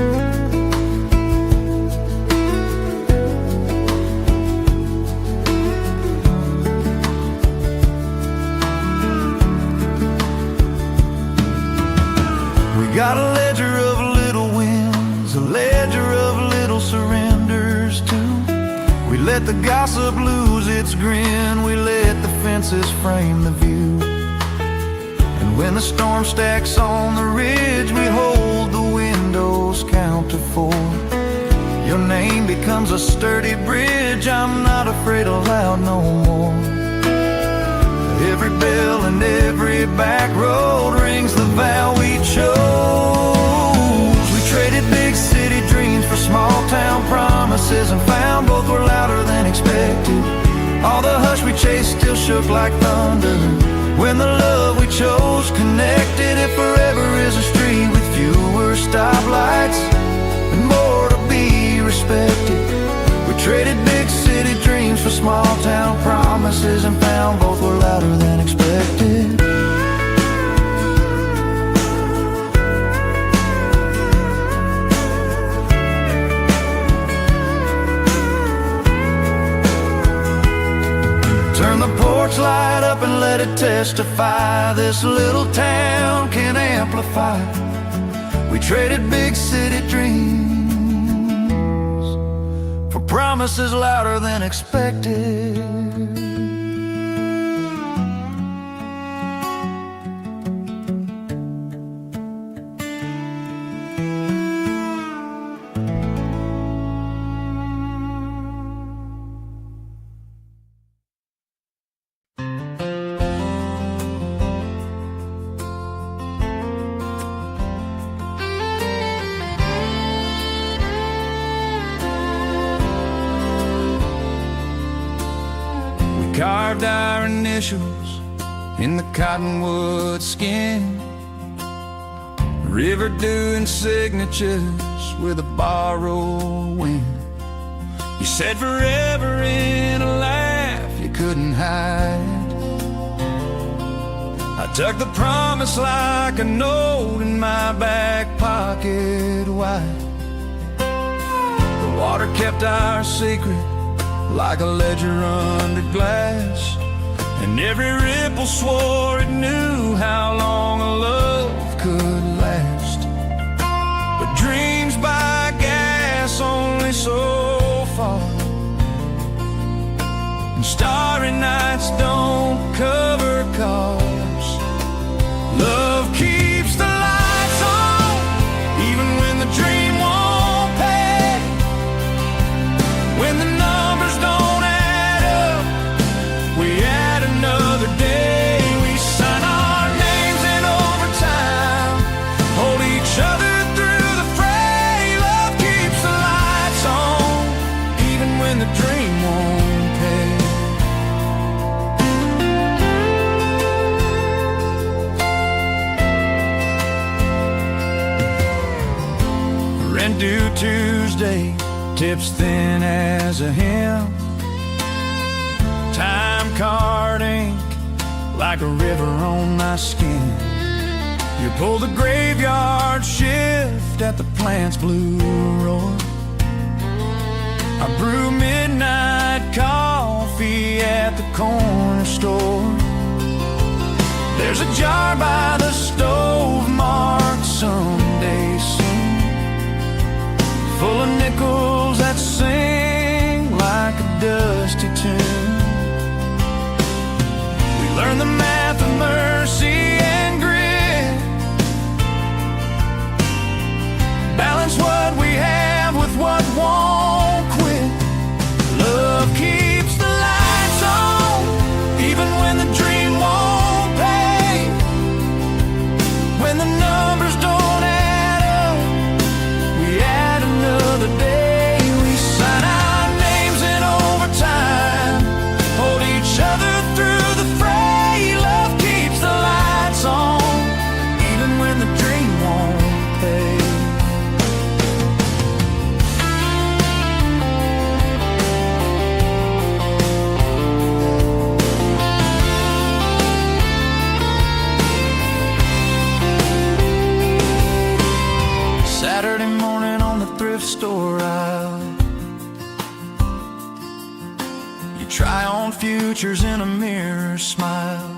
We got a ledger of little wins, a ledger of little surrenders too. We let the gossip lose its grin, we let the fences frame the view. And when the storm stacks on the ridge, we hold the windows count to 4. Your name becomes a sturdy bridge, I'm not afraid aloud no more. Every bell and every back road rings the vow we chose. We traded big city dreams for small town promises, and found both were louder than expected. All the hush we chased still shook like thunder when the love we chose connected. If forever is a street with fewer stoplights and more to be respected, we traded big city dreams for small town promises, and found both were louder than expected. testify this little town can amplify. We traded big city dreams for promises louder than expected. Carved our initials in the cottonwood skin, river doing signatures with a borrowed wind. You said forever in a laugh you couldn't hide. I tucked the promise like a note in my back pocket wide. The water kept our secret like a ledger under glass, and every ripple swore it knew how long a love could last. But dreams buy gas only so far, and starry nights don't cover cars. Love keeps the lights on even when the dream won't pay. When the numbers don't add up, we add another day. We sign our names in overtime, hold each other through the fray. Love keeps the lights on, even when the dream won't pay. Rent due Tuesday, tips thin as a hymn. Time card ink like a river on my skin. You pull the graveyard shift at the plant's blue roar. I brew midnight coffee at the corner store. There's a jar by the stove marked someday soon, full of nickels that sing like a dusty tune. We learn the math of mercy and grit, balance what we have with what won't quit. Love keeps the lights on even when the dream won't pay. When the numbers don't add up, we add another day. We sign our names in overtime, hold each other through the fray. Love keeps the lights on even when the dream won't pay. Saturday morning on the thrift store aisle, you try on futures in a mirror smile.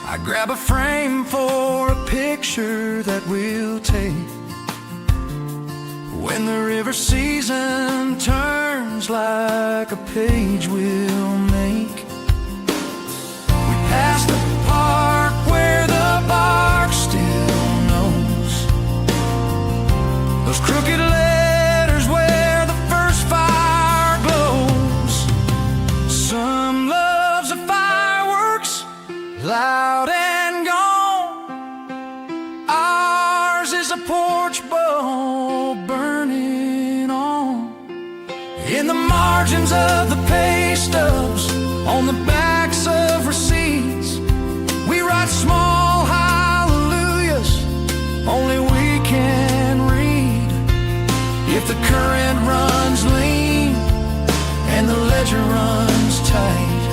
I grab a frame for a picture that we'll take when the river season turns like a page we'll make. We pass the park where the bark still knows those crooked letters where the first fire glows. Some loves of fireworks, loud and gone. Ours is a porch bowl burning on. In the margins of the pay stubs, on the backs of receipts, we write small hallelujahs only we can read. If the current runs lean and the ledger runs tight,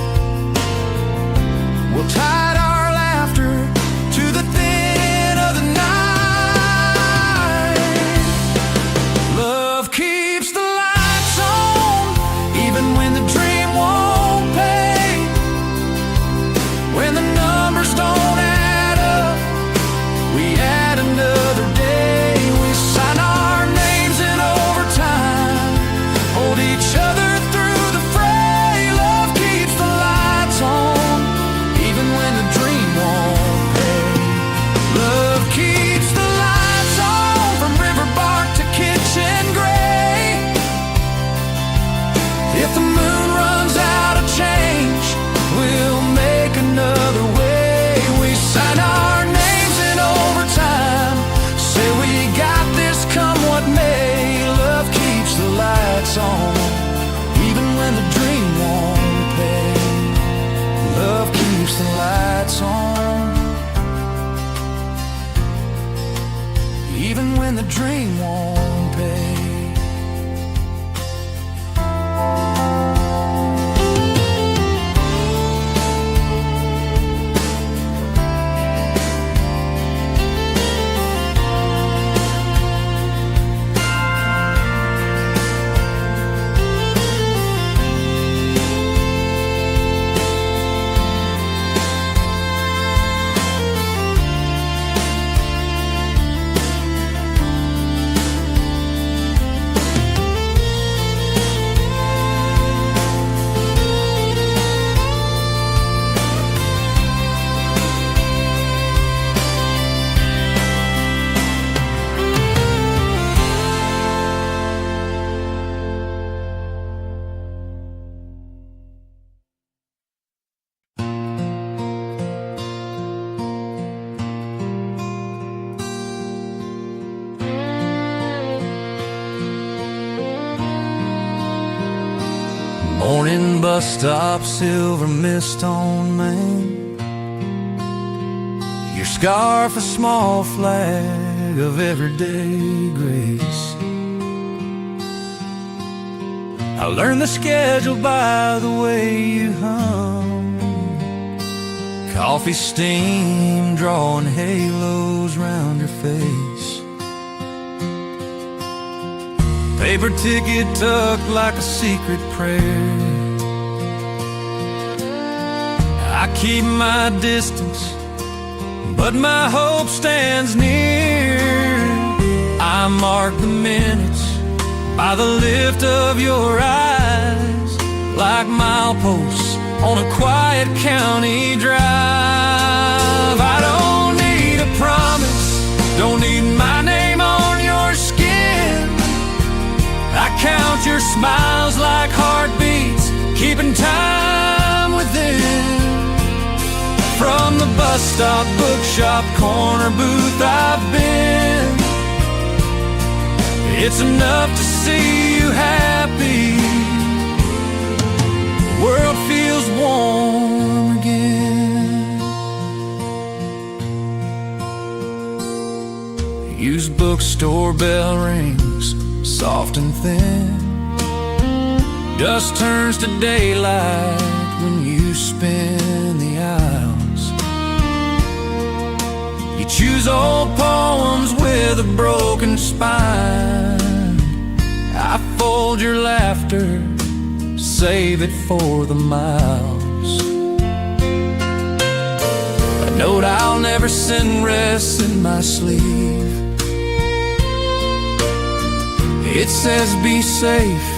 we'll tide our laughter to the thin of the night. Love keeps the lights on even when the dream won't pay. we sign our names in overtime. Say we got this, come what may. Love keeps the lights on, even when the dream won't pay. Love keeps the lights on, even when the dream won't pay. Morning bus stop, silver mist on Main. Your scarf, a small flag of everyday grace. I learned the schedule by the way you hum. Coffee steam drawing halos round your face. Paper ticket tucked like a secret prayer. I keep my distance, but my hope stands near. I mark the minutes by the lift of your eyes, like mileposts on a quiet county drive. I don't need a promise, don't need my name on your skin. I count your smiles like heartbeats, keeping time with them. From the bus stop, bookshop, corner booth I've been, it's enough to see you happy. The world feels warm again. Used bookstore bell rings, soft and thin. Dust turns to daylight when you spin the aisles. You choose old poems with a broken spine. I fold your laughter, save it for the miles. A note I'll never send rests in my sleeve. It says be safe,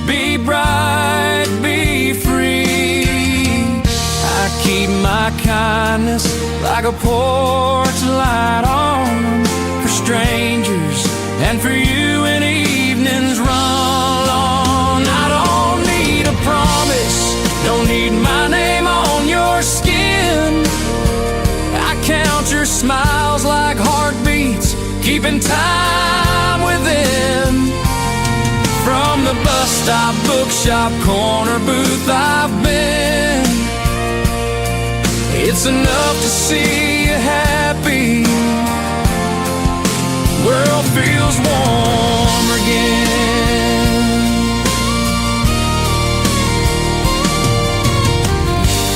be bright, be free. I keep my kindness like a porch light on, for strangers and for you when evenings run long. I don't need a promise, don't need my name on your skin. I count your smiles like heartbeats, keeping time with them. From the bus stop, bookshop, corner booth I've been, it's enough to see you happy. World feels warm again.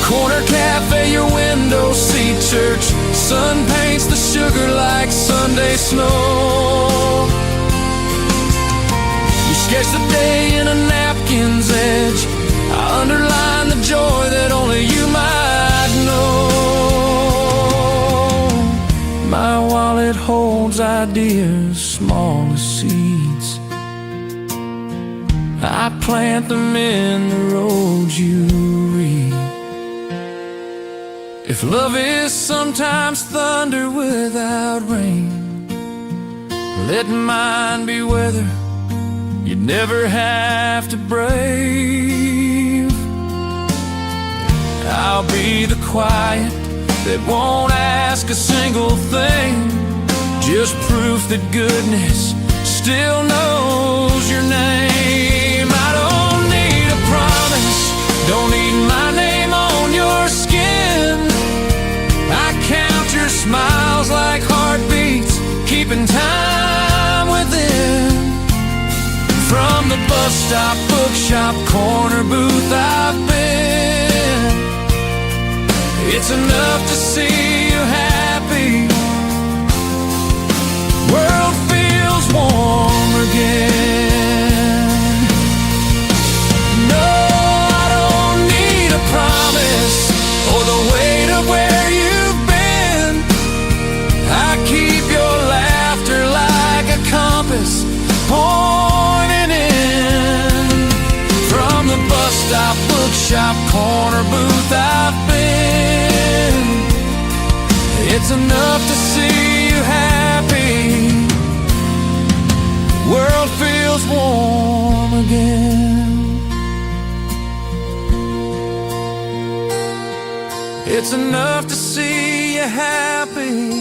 Corner cafe, your window seat, church sun paints the sugar like Sunday snow. Sketch the day in a napkin's edge. I underline the joy that only you might know. My wallet holds ideas, small as seeds. I plant them in the roads you read. If love is sometimes thunder without rain, let mine be weather you'd never have to brave. I'll be the quiet that won't ask a single thing, just proof that goodness still knows your name. I don't need a promise, don't need my name on your skin. I count your smiles like heartbeats, keeping time within. From the bus stop, bookshop, corner booth I've been, it's enough to see you happy. World feels warm again. No, I don't need a promise or the weight of where you've been. I keep your laughter like a compass pointing in. From the bus stop, bookshop, corner booth I've been, it's enough to see you happy. World feels warm again. It's enough to see you happy.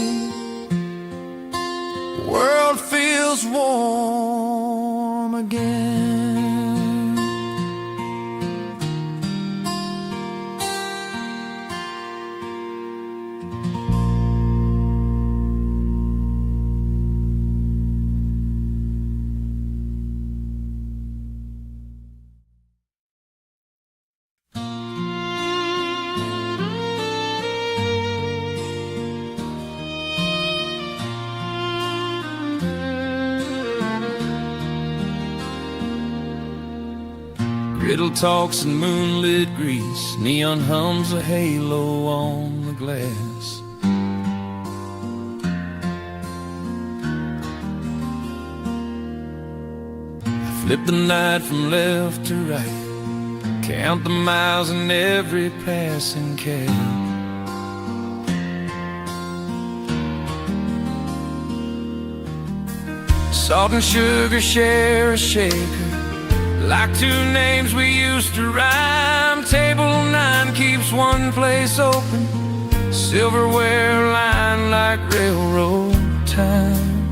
World feels warm again. Griddle talks and moonlit grease, neon hums a halo on the glass. I flip the night from left to right, count the miles in every passing cab. Salt and sugar share a shaker, like two names we used to rhyme. Table 9 keeps one place open, silverware lined like railroad time.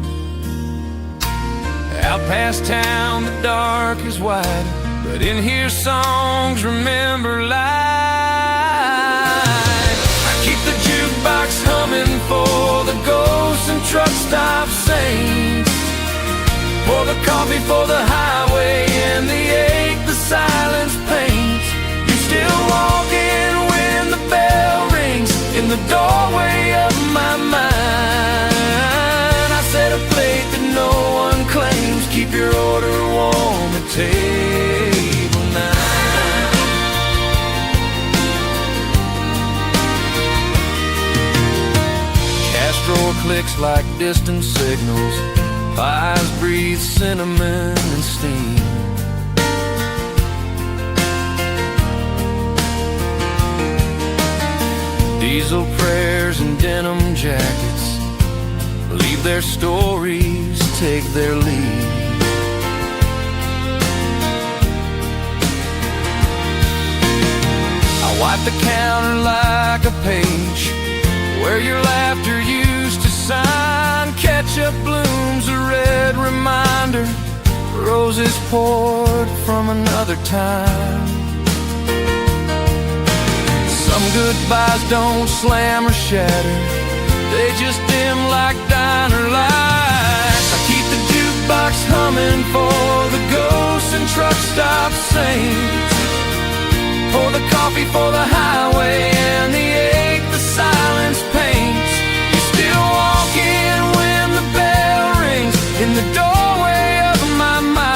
Out past town the dark is wider, but in here songs remember life. I keep the jukebox humming for the ghosts and truck stop saints, pour the coffee for the highway and the ache the silence paints. You still walk in when the bell rings in the doorway of my mind. I set a plate that no one claims, keep your order warm at table 9. Castro clicks like distant signals, pies breathe cinnamon and steam. Diesel prayers and denim jackets leave their stories, take their lead. I wipe the counter like a page where your laughter used to sign. Ketchup blooms a red reminder, roses poured from another time. Some goodbyes don't slam or shatter, they just dim like diner lights. I keep the jukebox humming for the ghosts and truck stop saints, pour the coffee for the highway and the ache the silence paints. You still walk in when the bell rings in the doorway of my mind.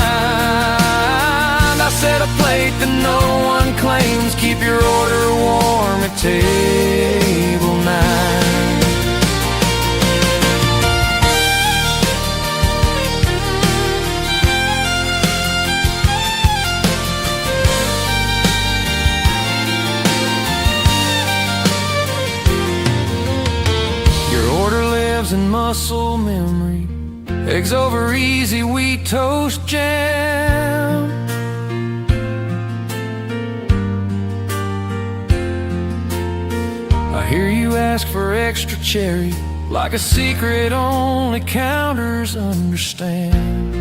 I set a plate that no one claims, keep your order warm at table 9. And muscle memory, eggs over easy wheat toast jam. A hear you ask for extra cherry, like a secret only counters understand.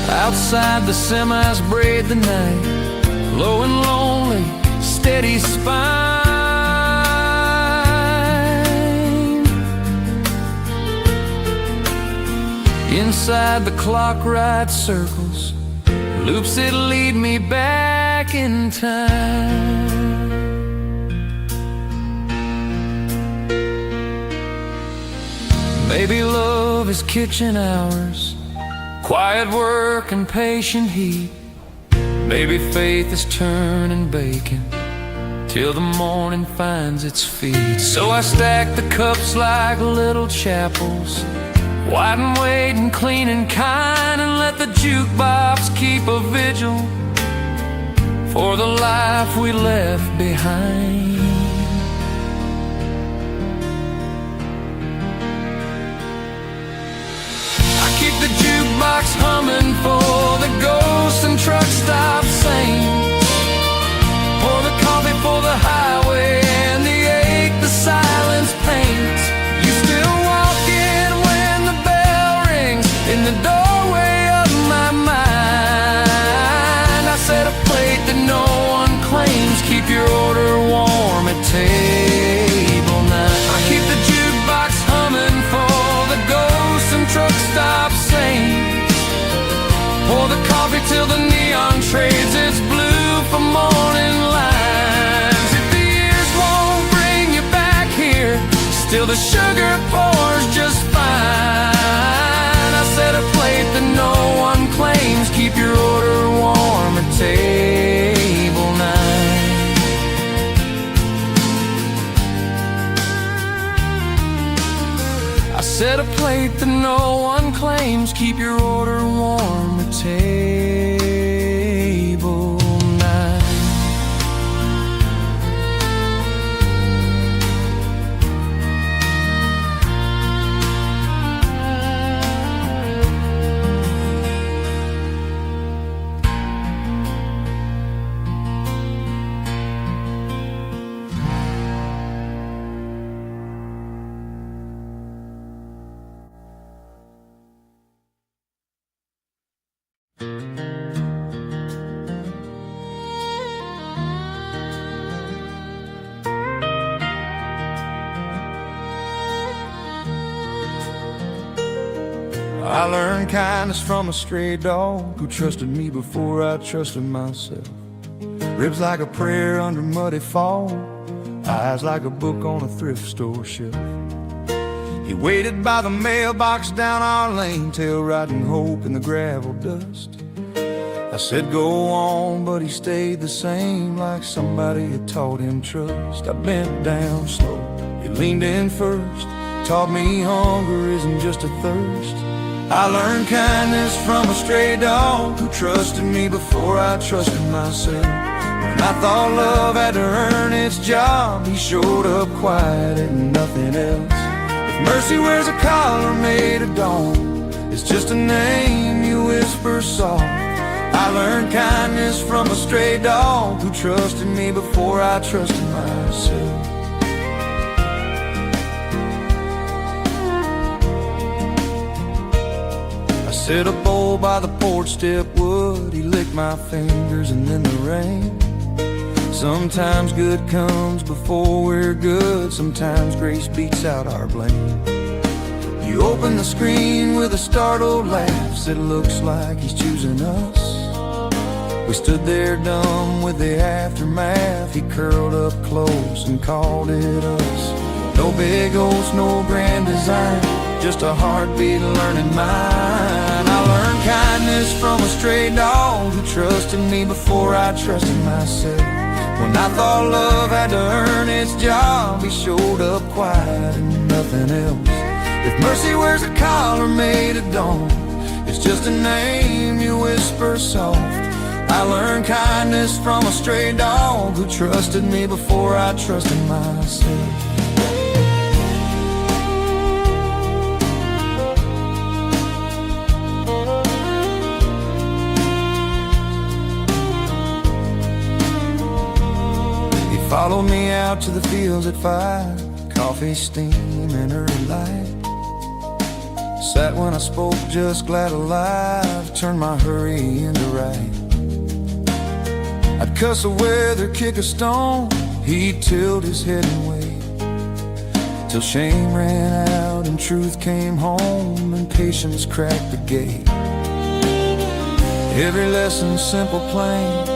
Outside the semis braid the night, low and lonely, steady spine. Inside the clock rides circles, loops that lead me back in time. Maybe love is kitchen hours, quiet work and patient heat. Maybe faith is turning bacon till the morning finds its feet. So I stack the cups like little chapels, white and white and clean and kind, and let the jukebox keep a vigil for the life we left behind. I keep the jukebox humming for the ghosts and truck stop saints, pour the coffee for the highway and the ache the silence paints. You still walking when the bell rings in the doorway of my mind. I set a plate that no one claims, keep your order warm at table 9. I keep the jukebox humming for the ghosts and truck stop saints, pour the coffee till the neon trades its blue for morning lines. If the years won't bring you back here, still the sugar pours just fine. I set a plate that no one claims, keep your order warm at table 9. I set a plate that no one claims, keep your order warm at table 9. I learned kindness from a stray dog who trusted me before I trusted myself. Ribs like a prayer under muddy fall, eyes like a book on a thrift store shelf. He waited by the mailbox down our lane, tail riding hope in the gravel dust. I said go on, but he stayed the same, like somebody had taught him trust. I bent down slow, he leaned in first, taught me hunger isn't just a thirst. I learned kindness from a stray dog who trusted me before I trusted myself. When I thought love had to earn its job, he showed up quiet and nothing else. If mercy wears a collar made of dawn, it's just a name you whisper soft. I learned kindness from a stray dog who trusted me before I trusted myself. Set a bowl by the porch step wood, he licked my fingers and then the rain. Sometimes good comes before we're good, sometimes grace beats out our blame. You open the screen with a startled laugh, said looks like he's choosing us. We stood there dumb with the aftermath, he curled up close and called it us. No big oats, no grand design, just a heartbeat learning mine. I learned kindness from a stray dog who trusted me before I trusted myself. When I thought love had to earn its job, he showed up quiet and nothing else. If mercy wears a collar made of dawn, it's just a name you whisper soft. I learned kindness from a stray dog who trusted me before I trusted myself. followed me out to the fields at 5, coffee steaming early light. Sat when I spoke, just glad alive, turned my hurry into right. I'd cuss the weather, kick a stone, he'd tilt his head and wait, till shame ran out and truth came home and patience cracked the gate. Every lesson simple, plain,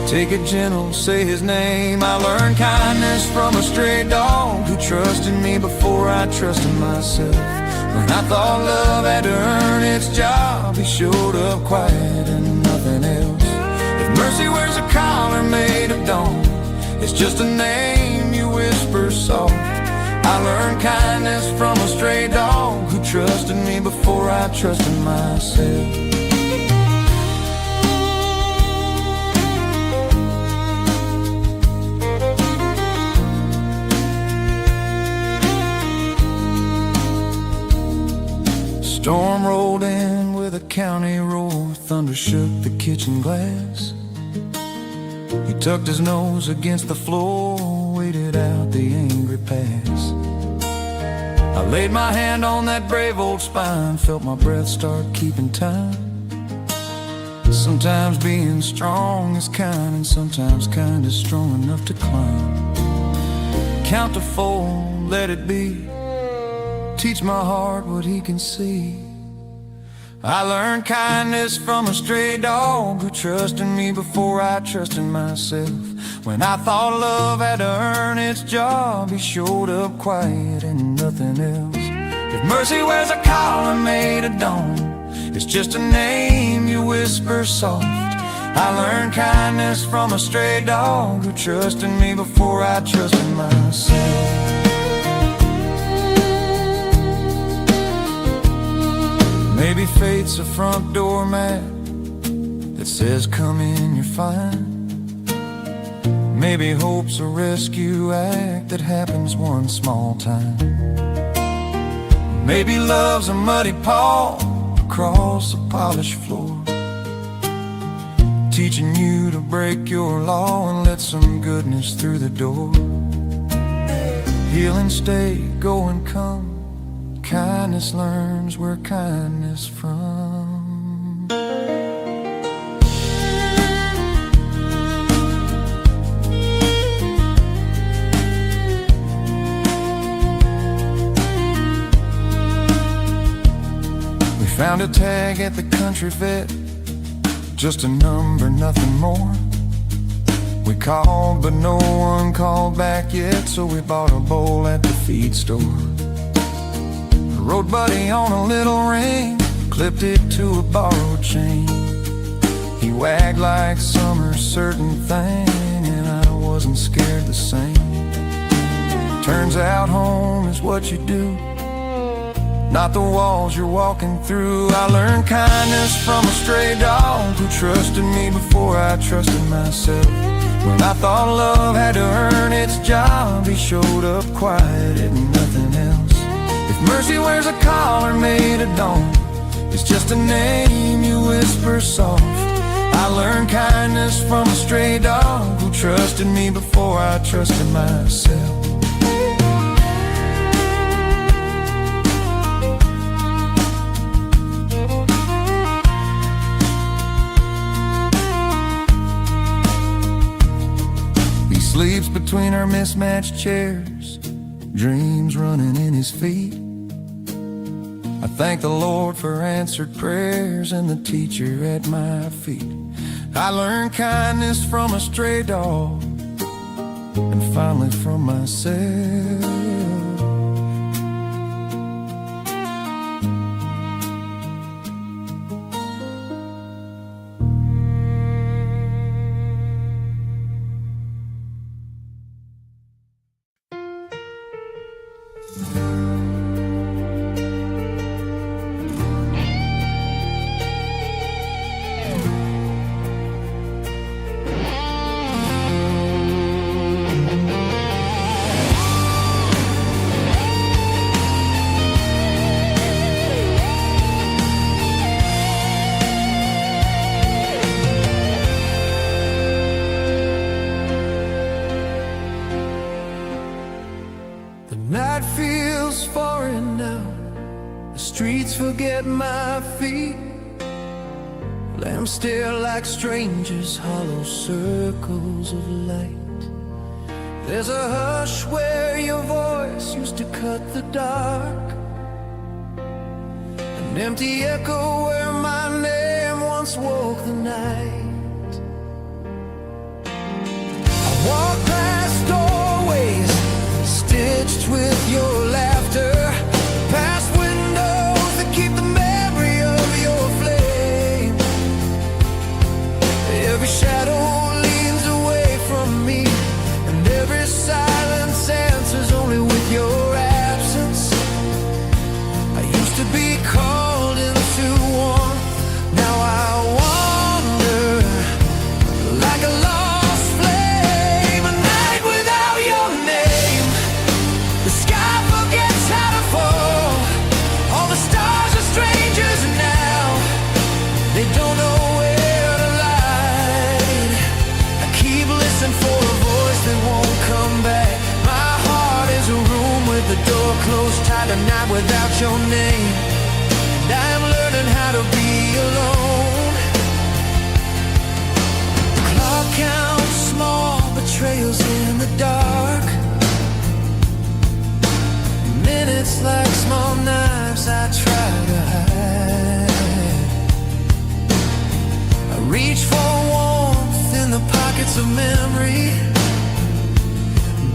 take it gentle, say his name. I learned kindness from a stray dog who trusted me before I trusted myself. When I thought love had to earn its job, he showed up quiet and nothing else. If mercy wears a collar made of dawn, it's just a name you whisper soft. I learned kindness from a stray dog who trusted me before I trusted myself. Storm rolled in with a county roar, thunder shook the kitchen glass. He tucked his nose against the floor, waited out the angry pass. I laid my hand on that brave old spine, felt my breath start keeping time. Sometimes being strong is kind, and sometimes kind is strong enough to climb. Count to 4, let it be, teach my heart what he can see. I learned kindness from a stray dog who trusted me before I trusted myself. When I thought love had to earn its job, he showed up quiet and nothing else. If mercy wears a collar made of dawn, it's just a name you whisper soft. I learned kindness from a stray dog who trusted me before I trusted myself. Maybe fate's a front door mat that says come in, you're fine. Maybe hope's a rescue act that happens one small time. Maybe love's a muddy paw across a polished floor, teaching you to break your law and let some goodness through the door. Heal and stay, go and come, kindness learns where kindness from. We found a tag at the country vet, just a number, nothing more. We called but no one called back yet, so we bought a bowl at the feed store. Road buddy on a little ring, clipped it to a borrowed chain. He wagged like summer certain thing, and I wasn't scared the same. Turns out home is what you do, not the walls you're walking through. I learned kindness from a stray dog who trusted me before I trusted myself. When I thought love had to earn its job, he showed up quiet and nothing else. If mercy wears a collar made of dawn, it's just a name you whisper soft. I learned kindness from a stray dog who trusted me before I trusted myself. He sleeps between our mismatched chairs, dreams running in his feet. I thank the Lord for answered prayers and the teacher at my feet. I learned kindness from a stray dog and finally from myself. night feels foreign now. The streets forget my feet. Lamps stare like strangers, hollow circles of light. There's a hush where your voice used to cut the dark. An empty echo where my name once woke the night. I walk past doorways stitched with your laughter, past windows that keep the memory of your flame. Every shadow leans away from me, and every silence answers only with your absence. I used to be called into warmth, now I wander like a lost flame. A night without your name, the sky forgets how to fall. All the stars are strangers now, they don't know where to light. I keep listening for a voice that won't come back. My heart is a room with the door closed tight. A night without your name, and I am learning how to be alone. The clock counts small betrayals in the dark. Minutes like small knives I try to hide. I reach for warmth in the pockets of memory,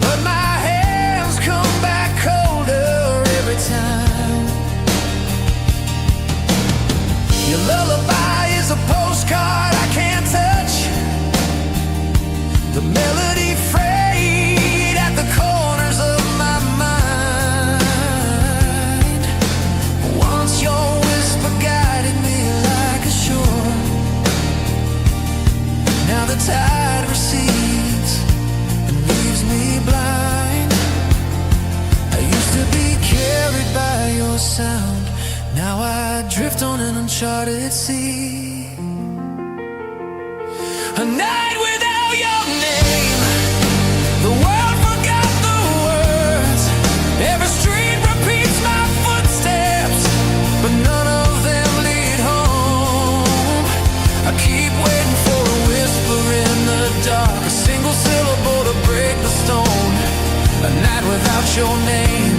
but my hands come back colder every time. Your lullaby is a postcard I can't touch. The melody frayed at the corners of my mind. Once your whisper guided me like a shore. Now the tide recedes and leaves me blind. I used to be carried by your sound, now I drift on an uncharted sea. A night without your name, the world forgot the words. Every street repeats my footsteps, but none of them lead home. I keep waiting for a whisper in the dark, a single syllable to break the stone. A night without your name,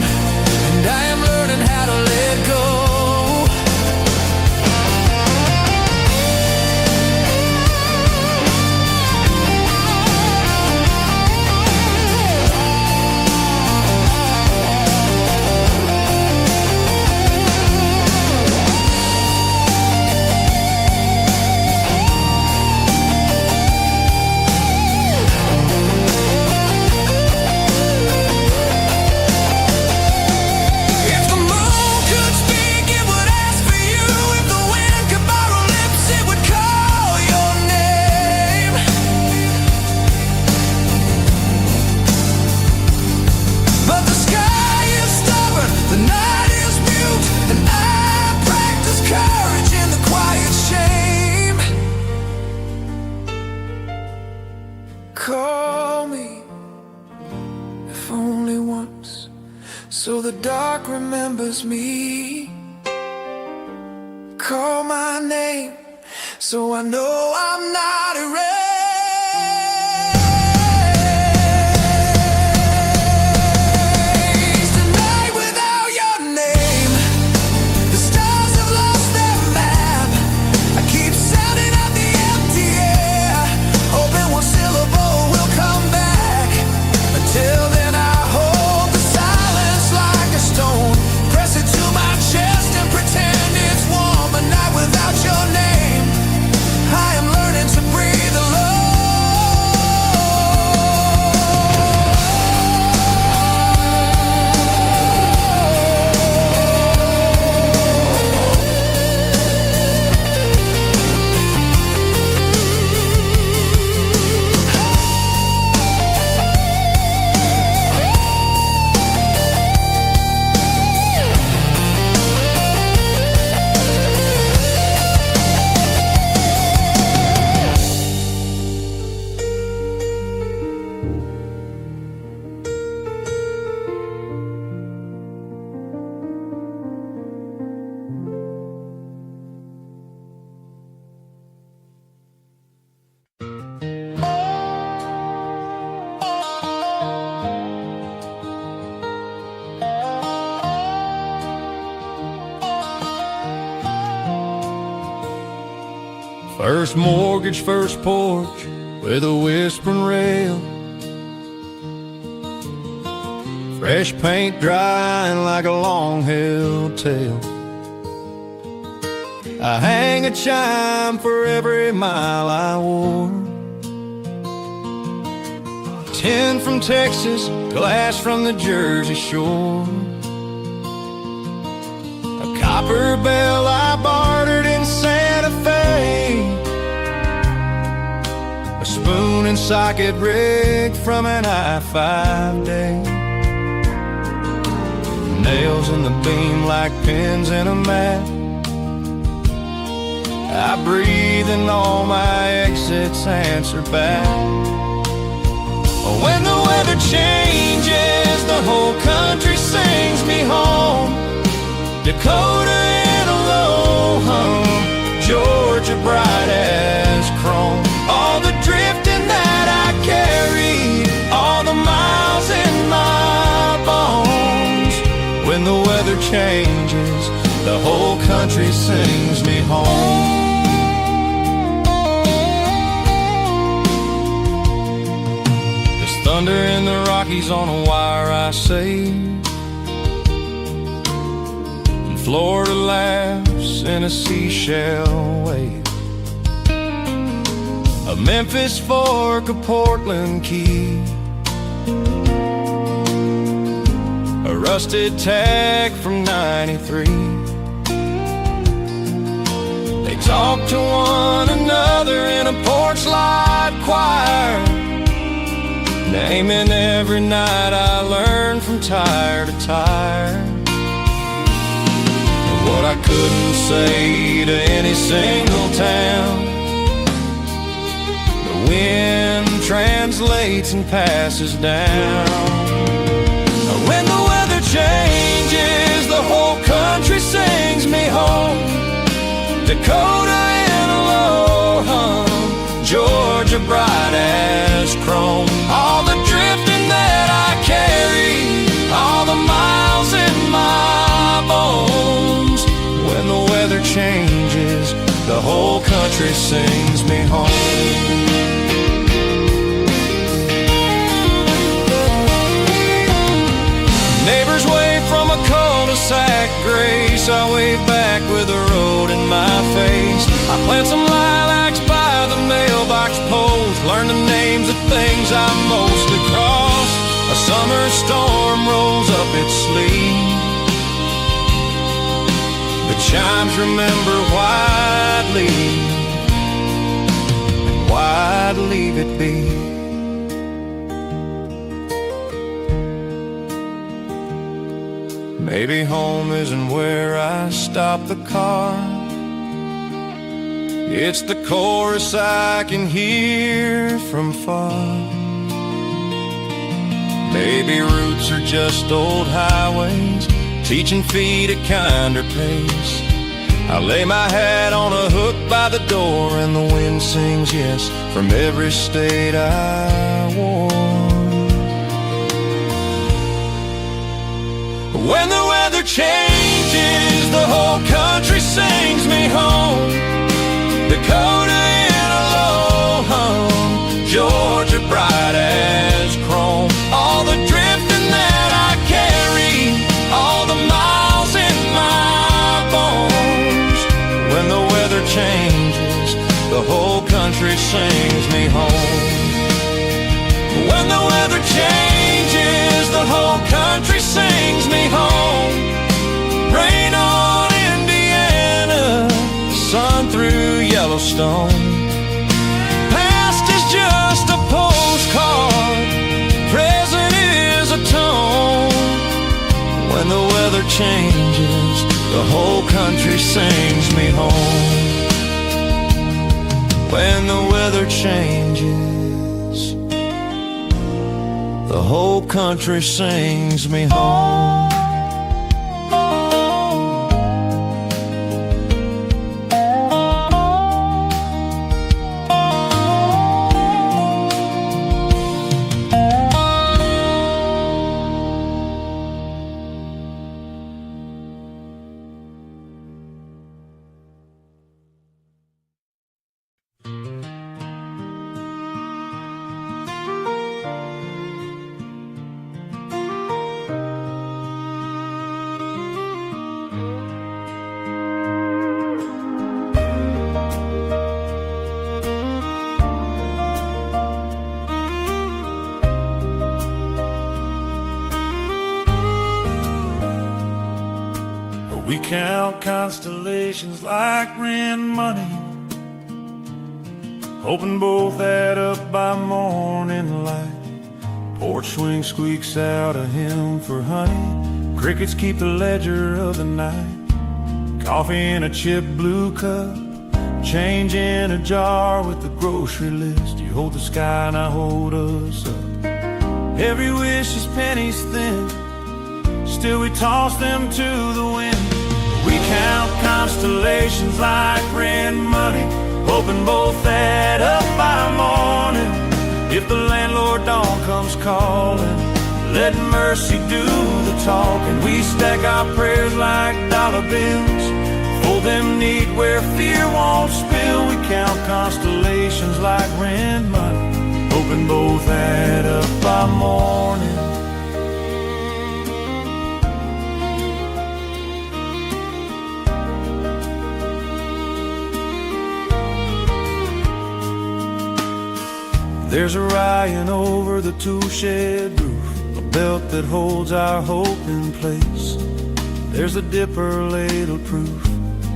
and I am learning how to let go. Call me, if only once, so the dark remembers me. Call my name, so I know I'm not erased. A night without your name, the stars have lost their map. I keep sounding out the empty air, hoping one syllable will come back. Until then I hold the silence like a stone, press it to my chest and pretend it's warm. A night without your name, I am learning to breathe alone. First mortgage, first porch with a whispering rail. Fresh paint drying like a long-held tale. I hang a chime for every mile I wore. 10 from Texas, glass from the Jersey Shore. A copper bell I bartered in Santa Fe. A spoon and socket rig from an I-5 day. Nails in the beam like pins in a map. I breathe and all my exits answer back. When the weather changes, the whole country sings me home. Dakota in a low hum, Georgia bright as chrome. All the drifting that I carry, all the miles in my bones. When the weather changes, the whole country sings me home. There's thunder in the Rockies on a wire I saved, and Florida laughs in a seashell wave. A Memphis fork, a Portland key, a rusted tag from '93. They talk to one another in a porch light choir, naming every night I learned from tire to tire. What I couldn't say to any single town, the wind translates and passes down. When the weather changes, the whole country sings me home. Dakota in a low hum, Georgia bright as chrome. All the drifting that I carry, all the miles in my bones. When the weather changes, the whole country sings me home. Neighbors wave from a cul-de-sac grace. I wave back with the road in my face. I plant some lilacs by the mailbox post, learn the names of things I'm most across. A summer storm rolls up its sleeve. The chimes remember why'd leave, and why'd leave it be. Maybe home isn't where I stop the car. It's the chorus I can hear from far. Maybe roots are just old highways, teaching feet a kinder pace. I lay my hat on a hook by the door, and the wind sings yes from every state I wore. When the weather changes, the whole country sings me home. Dakota in a low hum, Georgia bright as chrome. All the drifting that I carry, all the miles in my bones. When the weather changes, the whole country sings me home. When the weather changes, the whole country sings me home. Rain on Indiana, sun through Yellowstone. Past is just a postcard, present is a tone. When the weather changes, the whole country sings me home. When the weather changes, the whole country sings me home. We count constellations like rent money, hoping both add up by morning light. Porch swing squeaks out a hymn for honey. Crickets keep the ledger of the night. Coffee in a chip blue cup, change in a jar with the grocery list. You hold the sky and I hold us up. Every wish is pennies thin, still we toss them to the wind. We count constellations like rent money, hoping both add up by morning. If the landlord dawn comes calling, let mercy do the talking. We stack our prayers like dollar bills, fold them neat where fear won't spill. We count constellations like rent money, hoping both add up by morning. There's Orion over the tool-shed roof, a belt that holds our hope in place. There's the dipper ladle proof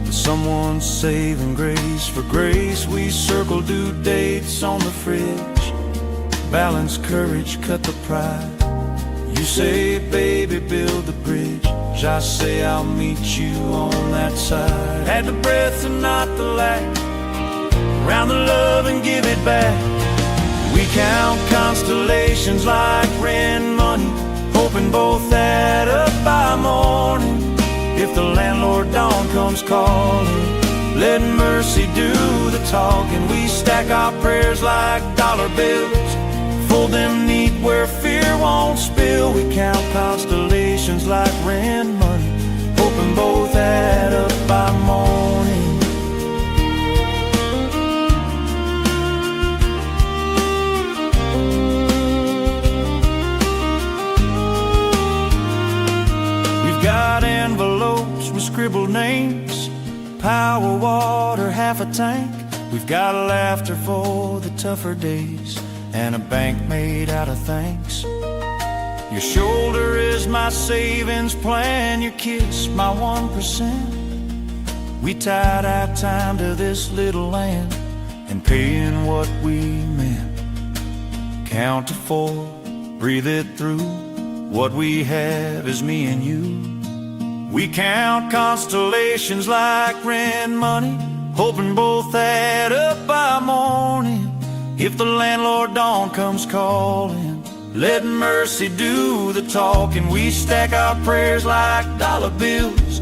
that someone's saving grace. For grace we circle due dates on the fridge, balance courage, cut the pride. You say, baby, build the bridge, I say I'll meet you on that side. Add the breath and not the lack, round the love and give it back. We count constellations like rent money, hoping both add up by morning. If the landlord dawn comes calling, let mercy do the talking. We stack our prayers like dollar bills, fold them neat where fear won't spill. We count constellations like rent money, hoping both add up by morning. Got envelopes with scribbled names, power, water, half a tank. We've got laughter for the tougher days, and a bank made out of thanks. Your shoulder is my savings plan, your kiss my 1%. We tied our time to this little land and paying what we meant. Count to 4, breathe it through. What we have is me and you. We count constellations like rent money, hoping both add up by morning. If the landlord dawn comes calling, let mercy do the talking. We stack our prayers like dollar bills,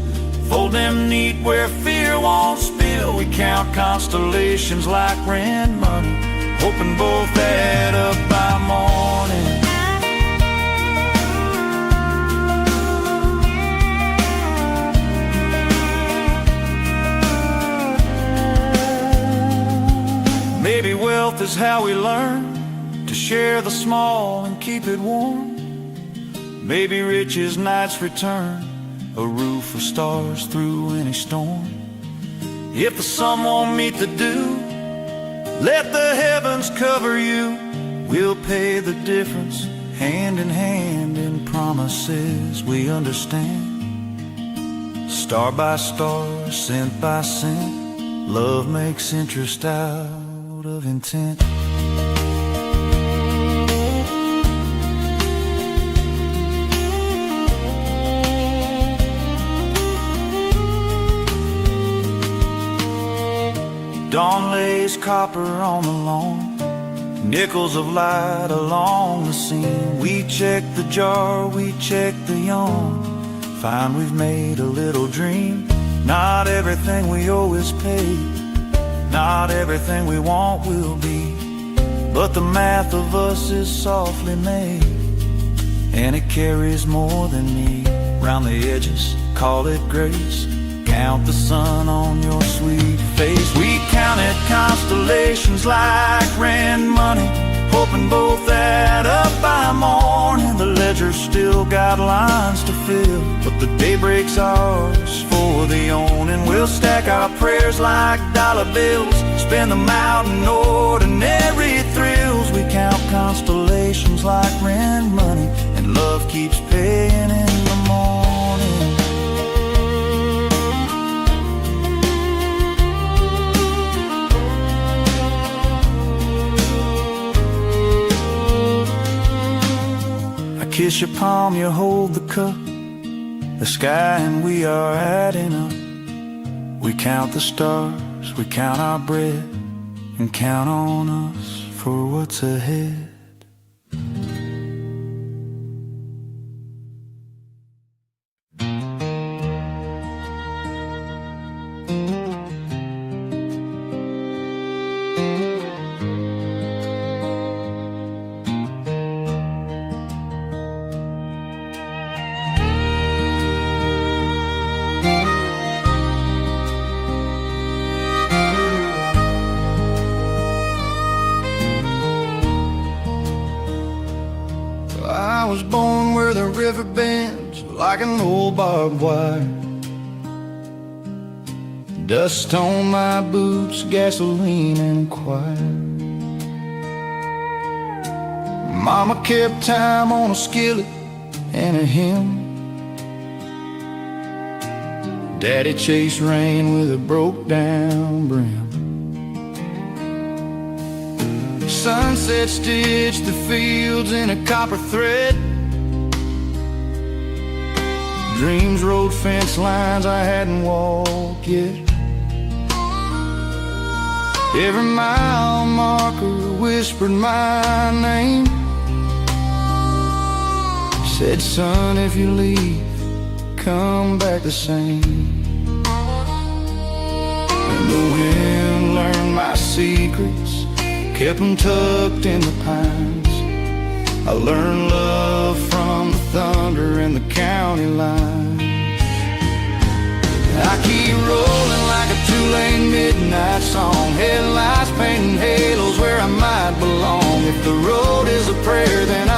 fold them neat where fear won't spill. We count constellations like rent money, hoping both add up by morning. Maybe wealth is how we learn to share the small and keep it warm. Maybe rich is night's return, a roof of stars through any storm. If the sun won't meet the dew, let the heavens cover you. We'll pay the difference hand in hand in promises we understand. Star by star, cent by cent, love makes interest out of intent. Dawn lays copper on the lawn, nickels of light along the seam. We check the jar, we check the yawn, find we've made a little dream. Not everything we owe is paid, not everything we want will be, but the math of us is softly made, and it carries more than me. Round the edges, call it grace. Count the sun on your sweet face. We counted constellations like rent money, hoping both add up by morning. The ledger's still got lines to fill, but the daybreak's ours for the owning. We'll stack our prayers like dollar bills, spend them out in ordinary thrills. We count constellations like rent money, and love keeps paying in the morning. kiss your palm, you hold the cup, the sky and we are adding up. We count the stars, we count our bread, and count on us for what's ahead. I was born where the river bends like an old barbed wire. Dust on my boots, gasoline and quiet. Mama kept time on a skillet and a hymn. Daddy chased rain with a broke down brim. Sunset stitched the fields in a copper thread. Dreams rode fence lines I hadn't walked yet. Every mile marker whispered my name, said, son, if you leave, come back the same. And the wind learned my secrets, kept them tucked in the pines. I learned love from the thunder and the county lines. I keep rolling like a two-lane midnight song, headlights painting halos where I might belong. If the road is a prayer, then